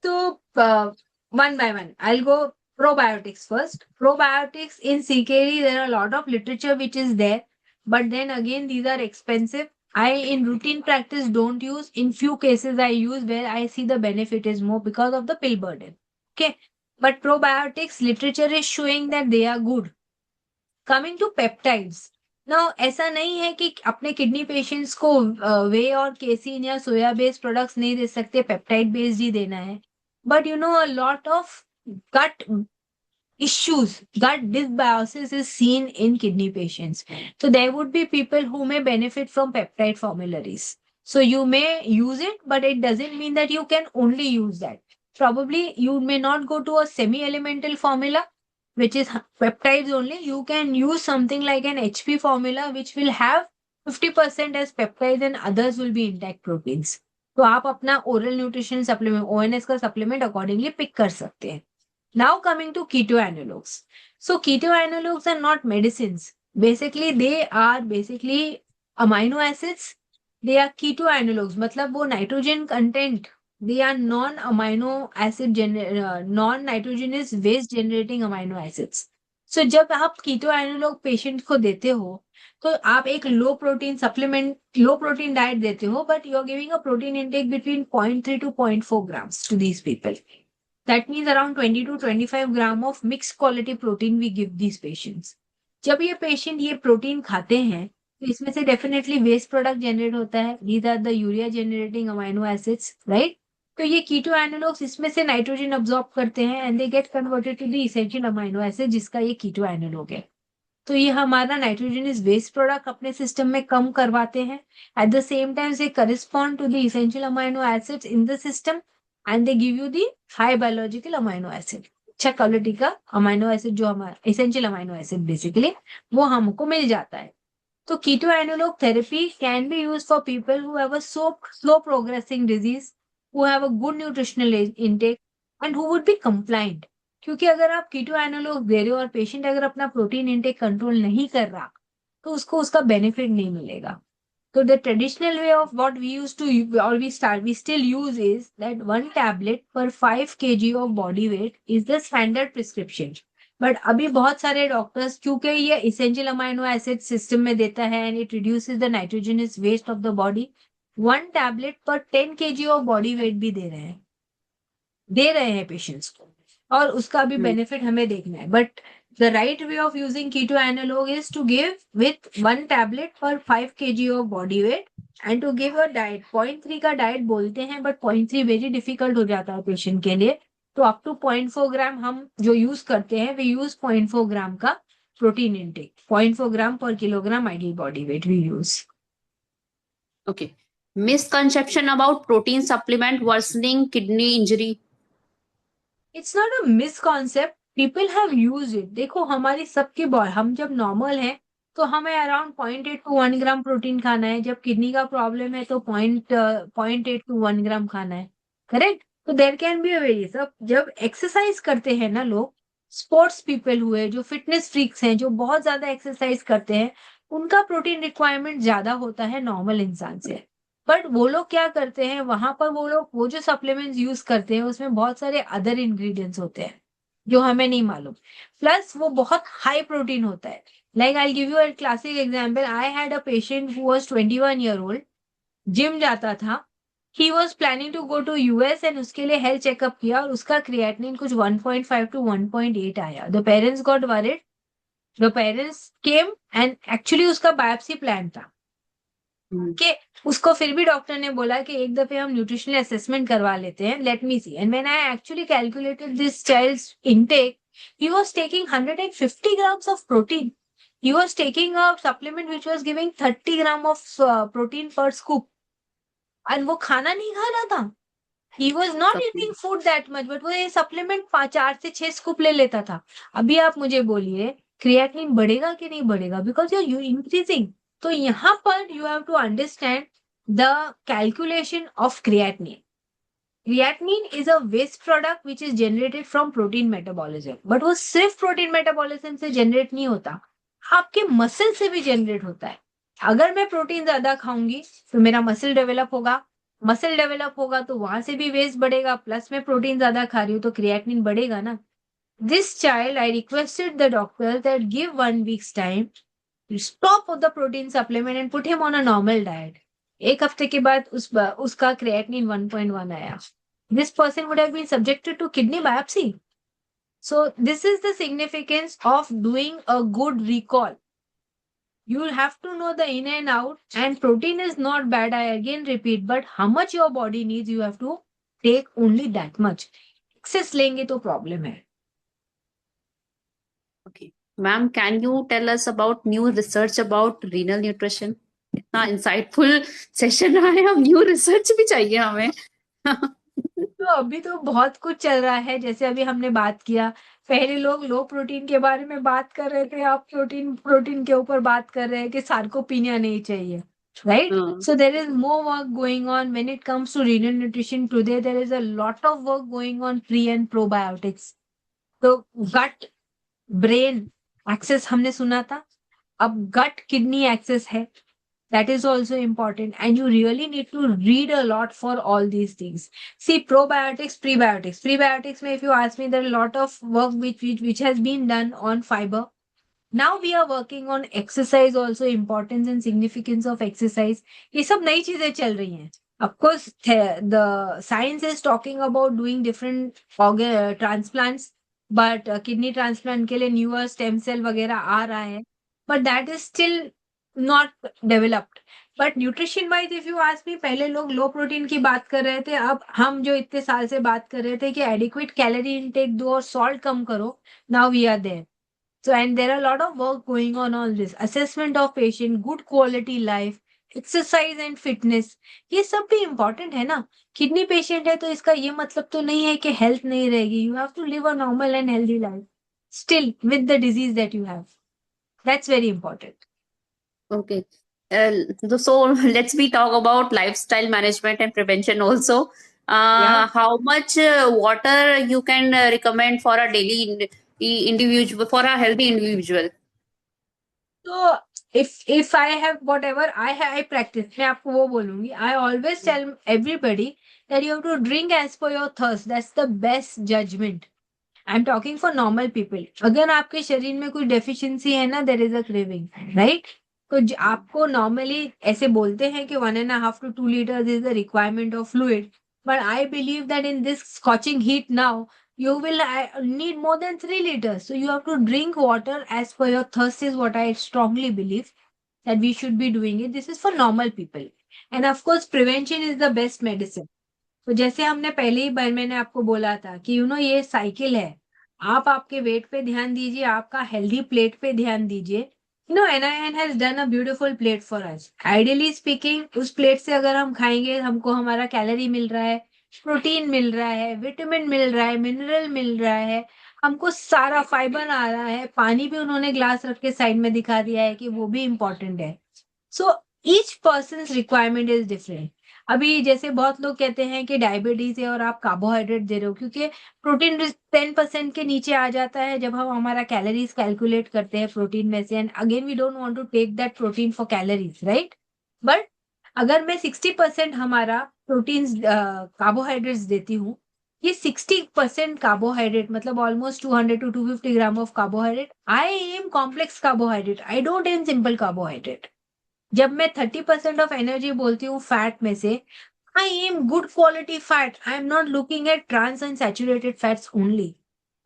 तो one by one, I'll go probiotics first. Probiotics in CKD, there are a lot of literature which is there, but then again these are expensive. I in routine practice don't use. In few cases I use where I see the benefit is more because of the pill burden. Okay, but probiotics literature is showing that they are good. Coming to peptides, now ऐसा नहीं है कि अपने kidney patients को वे और casein या सोया based products नहीं दे सकते, पेप्टाइड बेस्ड ही देना है। But you know a lot of gut issues, gut dysbiosis is seen in kidney patients. So there would be people who may benefit from peptide formularies. So you may use it, but it doesn't mean that you can only use that. Probably you may not go to a semi-elemental formula, which is peptides only. You can use something like an HP formula, which will have 50% as peptides and others will be intact proteins. तो आप अपना oral nutrition supplement ONS का supplement accordingly pick कर सकते हैं. Now coming to keto analogs. So keto analogs are not medicines. Basically, they are basically amino acids. They are keto analogs. मतलब वो nitrogen content. They are non-nitrogenous waste generating amino acids. So जब आप keto analog patient को देते हो, तो आप एक low protein supplement, low protein diet देते हो, but you are giving a protein intake between 0.3 to 0.4 grams to these people. That means around 20 to 25 gram of mixed quality protein we give these patients. जब ये patient ये protein खाते हैं तो इसमें से डेफिनेटली वेस्ट प्रोडक्ट जनरेट होता है. These are the urea generating amino acids, right. तो ये कीटो एनालॉग्स इसमें से नाइट्रोजन अब्सॉर्ब करते हैं and they get converted to the essential amino acid जिसका ये कीटो एनालॉग है. तो ये हमारा नाइट्रोजनस वेस्ट प्रोडक्ट अपने सिस्टम में कम करवाते हैं. At the same time they correspond to the essential amino acids in the system and they give you the high biological amino acid. अच्छा क्वालिटी का अमाइनो एसिड जो हमारा इसेंशियल अमाइनो एसिड बेसिकली वो हमको मिल जाता है. तो keto analogue therapy can be use for people who have a slow progressing disease, who have a good nutritional intake and who would be compliant. क्योंकि अगर आप कीटो एनालॉग दे रहे हो और पेशेंट अगर अपना प्रोटीन इंटेक कंट्रोल नहीं कर रहा तो उसको उसका बेनिफिट नहीं मिलेगा. So the traditional way of what we used to, or we still use is that 1 tablet per 5 kg of body weight is the standard prescription. But अभी बहुत सारे डॉक्टर्स क्योंकि ये essential amino acid सिस्टम में देता है and it reduces the nitrogenous waste of the body, 1 tablet per 10 kg of body weight भी दे रहे हैं पेशेंट्स को और उसका भी बेनिफिट हमें देखना है. But the right way of using keto analog is to give with 1 tablet per 5 kg of body weight and to give a diet. 0.3 का डाइट बोलते हैं बट 0.3 वेरी डिफिकल्ट हो जाता है पेशेंट के लिए. तो अप टू 0.4 ग्राम हम जो यूज करते हैं वी यूज 0.4 ग्राम का protein intake. 0.4 gram per kilogram ideal body weight we use. Okay. Misconception about protein supplement worsening kidney injury. It's not a misconcept, people have use it. देखो हमारी सबकी body, हम जब नॉर्मल है तो हमें अराउंड 0.8 टू 1 ग्राम प्रोटीन खाना है. जब किडनी का प्रॉब्लम है तो 0.8 टू 1 ग्राम खाना है, करेक्ट. तो there can be a very सब. जब एक्सरसाइज करते हैं ना लोग, स्पोर्ट्स पीपल हुए जो फिटनेस फ्रीक्स हैं जो बहुत ज्यादा एक्सरसाइज करते हैं, उनका प्रोटीन रिक्वायरमेंट ज्यादा होता है नॉर्मल इंसान से. बट वो लोग क्या करते हैं वहां पर, वो लोग वो जो सप्लीमेंट्स यूज करते हैं उसमें बहुत सारे अदर इंग्रेडिएंट्स होते हैं जो हमें नहीं मालूम. प्लस वो बहुत हाई प्रोटीन होता है. Like I give you a classic example. I had a patient who was 21 year old, gym जाता था. He was planning to go to US and उसके लिए हेल्थ चेकअप किया और उसका क्रिएटिनिन कुछ 1.5 टू 1.8 आया. The parents got worried. The parents came and actually उसका बायोप्सी प्लान था कि उसको फिर भी डॉक्टर ने बोला कि एक दफे हम न्यूट्रिशनल असेसमेंट करवा लेते हैं, let me see. And when I actually calculated this child's intake, he was taking 150 grams of protein. He was taking a supplement which was giving 30 gram of protein per scoop. And वो खाना नहीं खा रहा था. He was not eating food that much, but वो ये supplement 4 से 6 scoop ले लेता था. अभी आप मुझे बोलिए क्रिएटिनिन बढ़ेगा कि नहीं बढ़ेगा, बिकॉज यू इंक्रीजिंग. तो यहाँ पर you have to understand the calculation of creatinine. Creatinine is a waste product which is generated from protein metabolism. But वो सिर्फ प्रोटीन मेटाबॉलिज्म से जनरेट नहीं होता, आपके मसल से भी जनरेट होता है. अगर मैं प्रोटीन ज्यादा खाऊंगी तो मेरा मसल डेवलप होगा. मसल डेवलप होगा तो वहां से भी वेस्ट बढ़ेगा. प्लस मैं प्रोटीन ज्यादा खा रही हूँ तो क्रिएटिनिन बढ़ेगा ना. This child I requested the doctor that give 1 weeks time, stop with the protein supplement and put him on a normal diet. एक हफ्ते के बाद उसका क्रिएटिनिन 1.1 आया. This person would have been subjected to kidney biopsy. So this is the significance of doing a good recall. You will have to know the in and out, and protein is not bad, I again repeat, but how much your body needs, you have to take only that much. Excess लेंगे तो problem है. Ma'am, can you tell us about new research about renal nutrition? इतना insightful session रहा है, अब new research भी चाहिए हमें. तो अभी तो बहुत कुछ चल रहा है, जैसे अभी हमने बात किया, पहले लोग लो प्रोटीन के बारे में बात कर रहे थे, अब प्रोटीन प्रोटीन के ऊपर बात कर रहे हैं कि सार्कोपीनिया नहीं चाहिए, right? So there is more work going on when it comes to renal nutrition. Today there is a lot of work going on pre and probiotics. तो गट ब्रेन एक्सेस हमने सुना था, अब गट किडनी एक्सेस है. That is also important, and you really need to read a lot for all these things. See, probiotics, prebiotics. Prebiotics, if you ask me, there are a lot of work which has been done on fiber. Now we are working on exercise also, importance and significance of exercise. ये सब नई चीजें चल रही हैं. Of course, the science is talking about doing different organ transplants, but kidney transplant के लिए newer stem cell वगैरह आ रहा है, but that is still not developed. But nutrition wise if you ask me, पहले लोग लो प्रोटीन की बात कर रहे थे, अब हम जो इतने साल से बात कर रहे थे कि एडिक्वेट कैलोरी इनटेक दो और सॉल्ट कम करो, now we are there. So, and there are a lot of work going on all this. Assessment of patient, good quality life, exercise and fitness. ये सब भी important है ना. किडनी पेशेंट है तो इसका ये मतलब तो नहीं है कि हेल्थ नहीं रहेगी. You have to live a normal and healthy life still with the disease that you have. That's very important. Okay. So let's be talk about lifestyle management and prevention also. Yeah. How much water you can recommend for a daily individual, for a healthy individual? So if I have whatever I practice, मैं आपको वो बोलूंगी. I always tell everybody that you have to drink as per your thirst. That's the best judgment. I'm talking for normal people. अगर आपके शरीर में कोई deficiency है ना, there is a craving, right? तो आपको normally ऐसे बोलते हैं कि 1.5 to 2 liters is the requirement of fluid. But I believe that in this scorching heat now, you will need more than 3 liters. So you have to drink water as per your thirst is what I strongly believe that we should be doing it. This is for normal people. And of course, prevention is the best medicine. तो जैसे हमने पहले ही बार मैंने आपको बोला था कि ये साइकिल है. आप आपके वेट पे ध्यान दीजिए, आपका हेल्दी प्लेट पे ध्यान दीजिए. NIN has done a beautiful plate for us. Ideally speaking, उस प्लेट से अगर हम खाएंगे, हमको हमारा कैलोरी मिल रहा है, प्रोटीन मिल रहा है, विटामिन मिल रहा है, मिनरल मिल रहा है, हमको सारा फाइबर आ रहा है, पानी भी उन्होंने ग्लास रख के साइड में दिखा दिया है कि वो भी इंपॉर्टेंट है. So each person requirement is different. अभी जैसे बहुत लोग कहते हैं कि डायबिटीज है और आप कार्बोहाइड्रेट दे रहे हो, क्योंकि प्रोटीन 10% के नीचे आ जाता है जब हम हमारा कैलोरीज कैलकुलेट करते हैं प्रोटीन में से. And again we don't want to take that protein for calories, right? But अगर मैं 60% हमारा प्रोटीन कार्बोहाइड्रेट्स देती हूँ, ये 60% कार्बोहाइड्रेट मतलब almost 200 to 250 gram of carbohydrate. I aim complex carbohydrate, I don't aim simple carbohydrate. जब मैं 30% ऑफ एनर्जी बोलती हूँ फैट में से, I aim good quality fat. I am not looking at trans and saturated fats only.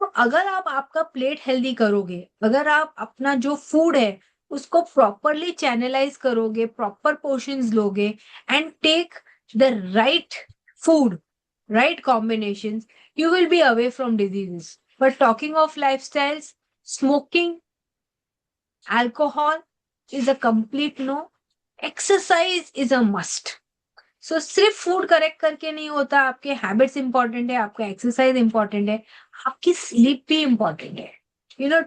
तो अगर आप आपका प्लेट हेल्दी करोगे, अगर आप अपना जो फूड है उसको प्रॉपरली चैनलाइज करोगे, प्रॉपर पोर्शंस लोगे and take the right food, right combinations, you will be away from diseases. But talking of lifestyles, smoking, alcohol is a complete no. Exercise is a must. So सिर्फ food correct करके नहीं होता, आपके habits important है, आपका exercise important है, आपकी sleep भी इंपॉर्टेंट है.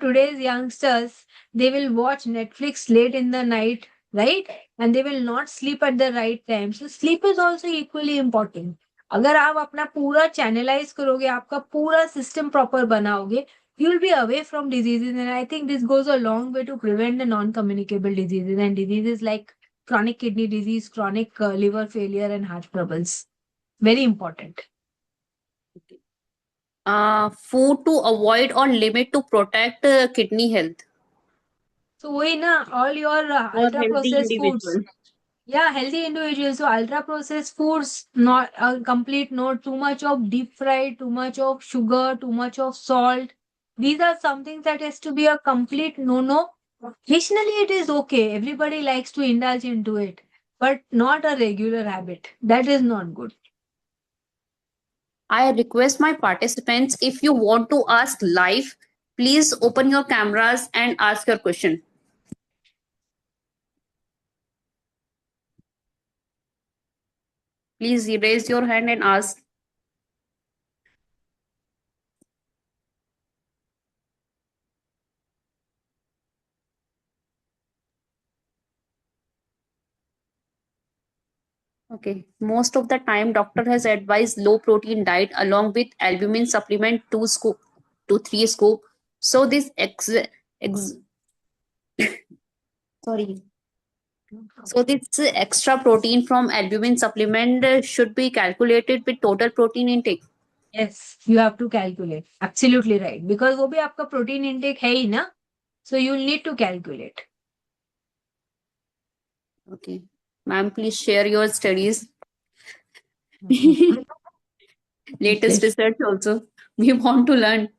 Today's youngsters, they will watch Netflix late in the night, right? And they will not sleep at the right time. So sleep is also equally important. अगर आप अपना पूरा चैनलाइज करोगे, आपका पूरा सिस्टम प्रॉपर बनाओगे, you'll be away from diseases. And I think this goes a long way to prevent the non-communicable diseases and diseases like chronic kidney disease, chronic liver failure, and heart troubles. Very important. Food to avoid or limit to protect kidney health So वही ना, all your for ultra healthy processed foods. individual. Yeah, healthy individuals. So ultra processed foods, not a complete no, too much of deep fried, too much of sugar, too much of salt. These are some things that has to be a complete no. Occasionally it is okay. Everybody likes to indulge into it, but not a regular habit. That is not good. I request my participants, if you want to ask live, Please open your cameras and ask your question. Please raise your hand and ask. Okay. Most of the time, doctor has advised low protein diet along with albumin supplement 2 scoop to 3 scoop. So this ex sorry. So this extra protein from albumin supplement should be calculated with total protein intake. Yes, you have to calculate. Absolutely right. Because वो भी आपका protein intake है ही ना. So you'll need to calculate. Okay. Ma'am, please share your studies. Latest research also. We want to learn.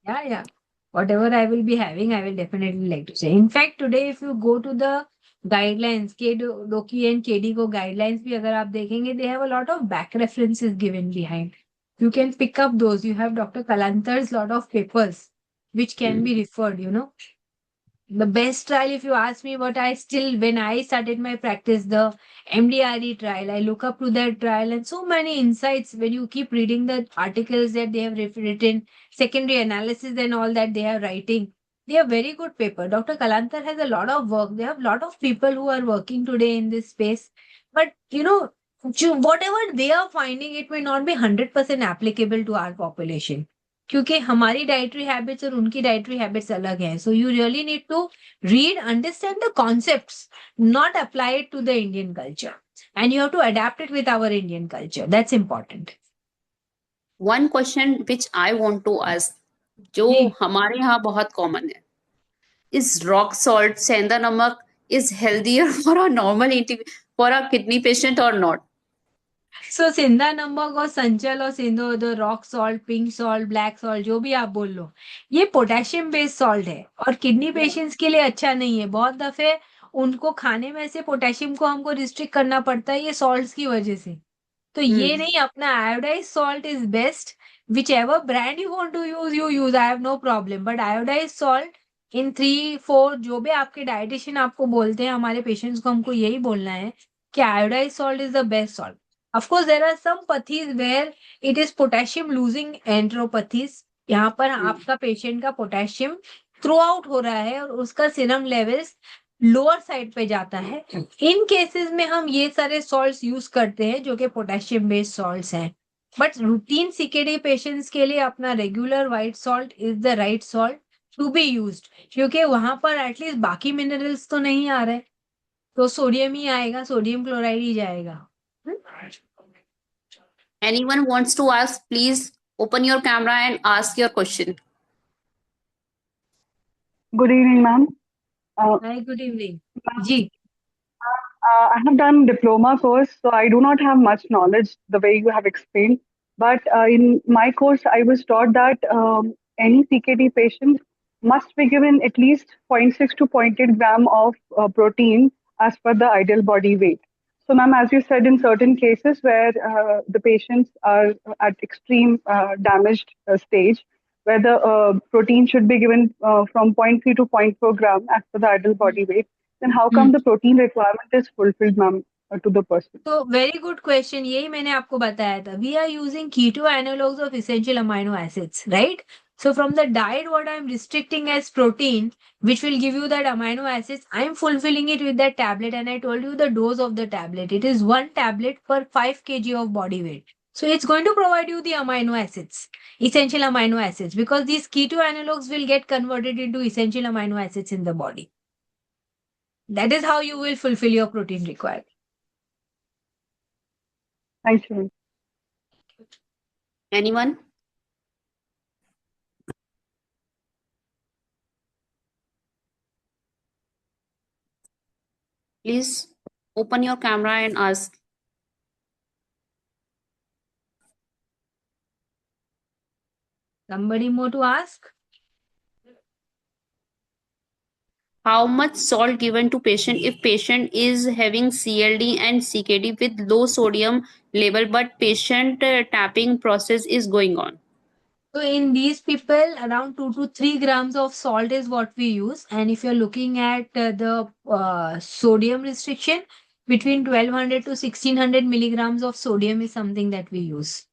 Yeah. Whatever I will be having, I will definitely like to say. In fact, today if you go to the guidelines, Doki and KDIGO guidelines भी अगर आप देखेंगे, they have a lot of back references given behind. You can pick up those. You have Dr. Kalantar's lot of papers which can be referred, The best trial, if you ask me, what I still, when I started my practice, the MDRE trial, I look up to that trial and so many insights when you keep reading the articles that they have written, secondary analysis and all that they are writing. They are very good paper. Dr. Kalantar has a lot of work. They have a lot of people who are working today in this space. But, whatever they are finding, it may not be 100% applicable to our population. क्योंकि हमारी dietary habits और उनकी dietary habits अलग हैं so you really need to read understand the concepts not apply it to the Indian culture and you have to adapt it with our Indian culture that's important One question which I want to ask, जो जी हमारे यहाँ बहुत common है, is rock salt, सेंधा नमक is healthier for a normal for a kidney patient or not? सो सिंधा नमक और संचल और सिंधो the rock salt pink salt black salt जो भी आप बोल लो ये पोटेशियम बेस्ड सॉल्ट है और किडनी पेशेंट्स के लिए अच्छा नहीं है बहुत दफे उनको खाने में से पोटेशियम को हमको रिस्ट्रिक्ट करना पड़ता है ये सॉल्ट्स की वजह से तो ये नहीं अपना iodise salt is best whichever brand you want to use you use I have no problem but iodise salt in 3-4 जो भी आपके डाइटिशियन आपको बोलते हैं हमारे पेशेंट्स को हमको यही बोलना है कि iodise salt is the best salt of course there are some pathies where it is potassium losing enteropathies यहाँ पर आपका पेशेंट का पोटेशियम थ्रू आउट हो रहा है और उसका सीरम लेवल्स लोअर साइड पे जाता है इन केसेस में हम ये सारे सॉल्ट्स यूज करते हैं जो कि पोटेशियम बेस्ड सॉल्ट्स हैं बट रूटीन सीकेडी पेशेंट्स के लिए अपना regular white salt is the right salt to be used क्योंकि वहां पर एटलीस्ट बाकी मिनरल्स तो नहीं आ रहे तो सोडियम ही आएगा सोडियम क्लोराइड ही जाएगा Anyone wants to ask, please open your camera and ask your question. Good evening, ma'am. Hi good evening जी I have done diploma course, so I do not have much knowledge the way you have explained. But in my course, I was taught that any CKD patient must be given at least zero point 0.6 to zero point 0.8 gram of protein as per the ideal body weight. So, ma'am, as you said, in certain cases where the patients are at extreme damaged stage, where the protein should be given from 0.3 to zero point 0.4 gram as per the ideal body weight, then how come the protein requirement is fulfilled, ma'am, to the person? तो very good question यही मैंने आपको बताया था we are using keto analogues of essential amino acids right so from the diet what I am restricting as protein which will give you that amino acids I am fulfilling it with that tablet and I told you the dose of the tablet it is 1 tablet per 5 kg of body weight so it's going to provide you the amino acids essential amino acids because these keto analogs will get converted into essential amino acids in the body that is how you will fulfill your protein requirement. Thank you, ma'am. Anyone? Please open your camera and ask. Somebody more to ask? How much salt given to patient if patient is having CLD and CKD with low sodium level but patient tapping process is going on? So in these people, around 2 to 3 grams of salt is what we use. And if you're looking at the sodium restriction, between 1200 to 1600 milligrams of sodium is something that we use.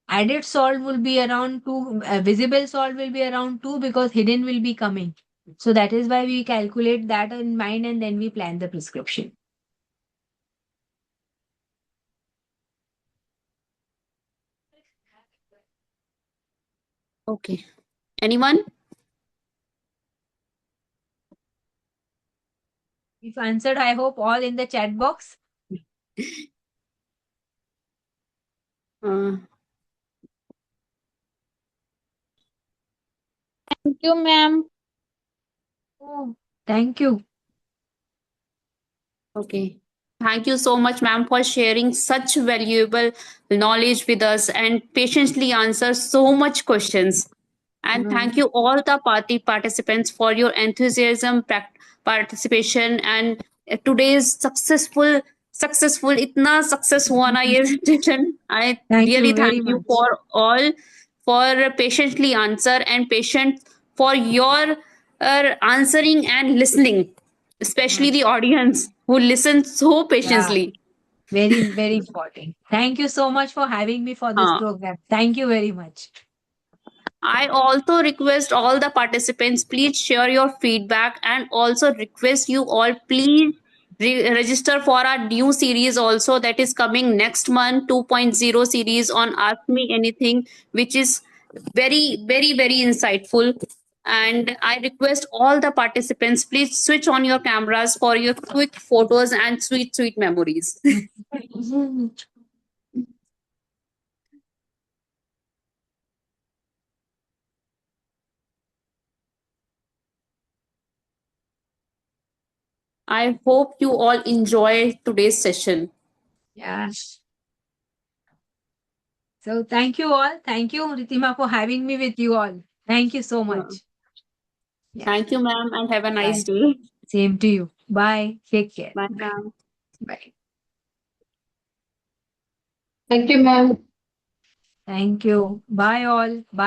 Added salt will be around 2, visible salt will be around 2 because hidden will be coming. So that is why we calculate that in mind and then we plan the prescription. Okay. Anyone? We've answered, I hope, all in the chat box. Uh, Thank you, ma'am. Oh, thank you. okay. Thank you so much, ma'am, for sharing such valuable knowledge with us and patiently answer so much questions. And thank you all the participants for your enthusiasm, participation, and today's successful itna success हुआ ना ये session. I Thank really you very thank you much. for all for patiently answer and patient for your answering and listening, especially the audience who listen so Yeah, patiently. very, very important. Thank you so much for having me for this हाँ. program. Thank you very much. I also request all the participants, please share your feedback and also request you all, please register for our new series also that is coming next month, 2.0 series on Ask Me Anything, which is very, very, very insightful. And I request all the participants, please switch on your cameras for your quick photos and sweet, sweet memories. I hope you all enjoy today's session. Yeah. So thank you all. Thank you, Ritima, for having me with you all. Thank you so much. Yeah. Thank you, ma'am, and have a nice Bye. day. Same to you. Bye. Take care. Bye, ma'am. Bye. Thank you, ma'am. Thank you. Bye all. Bye.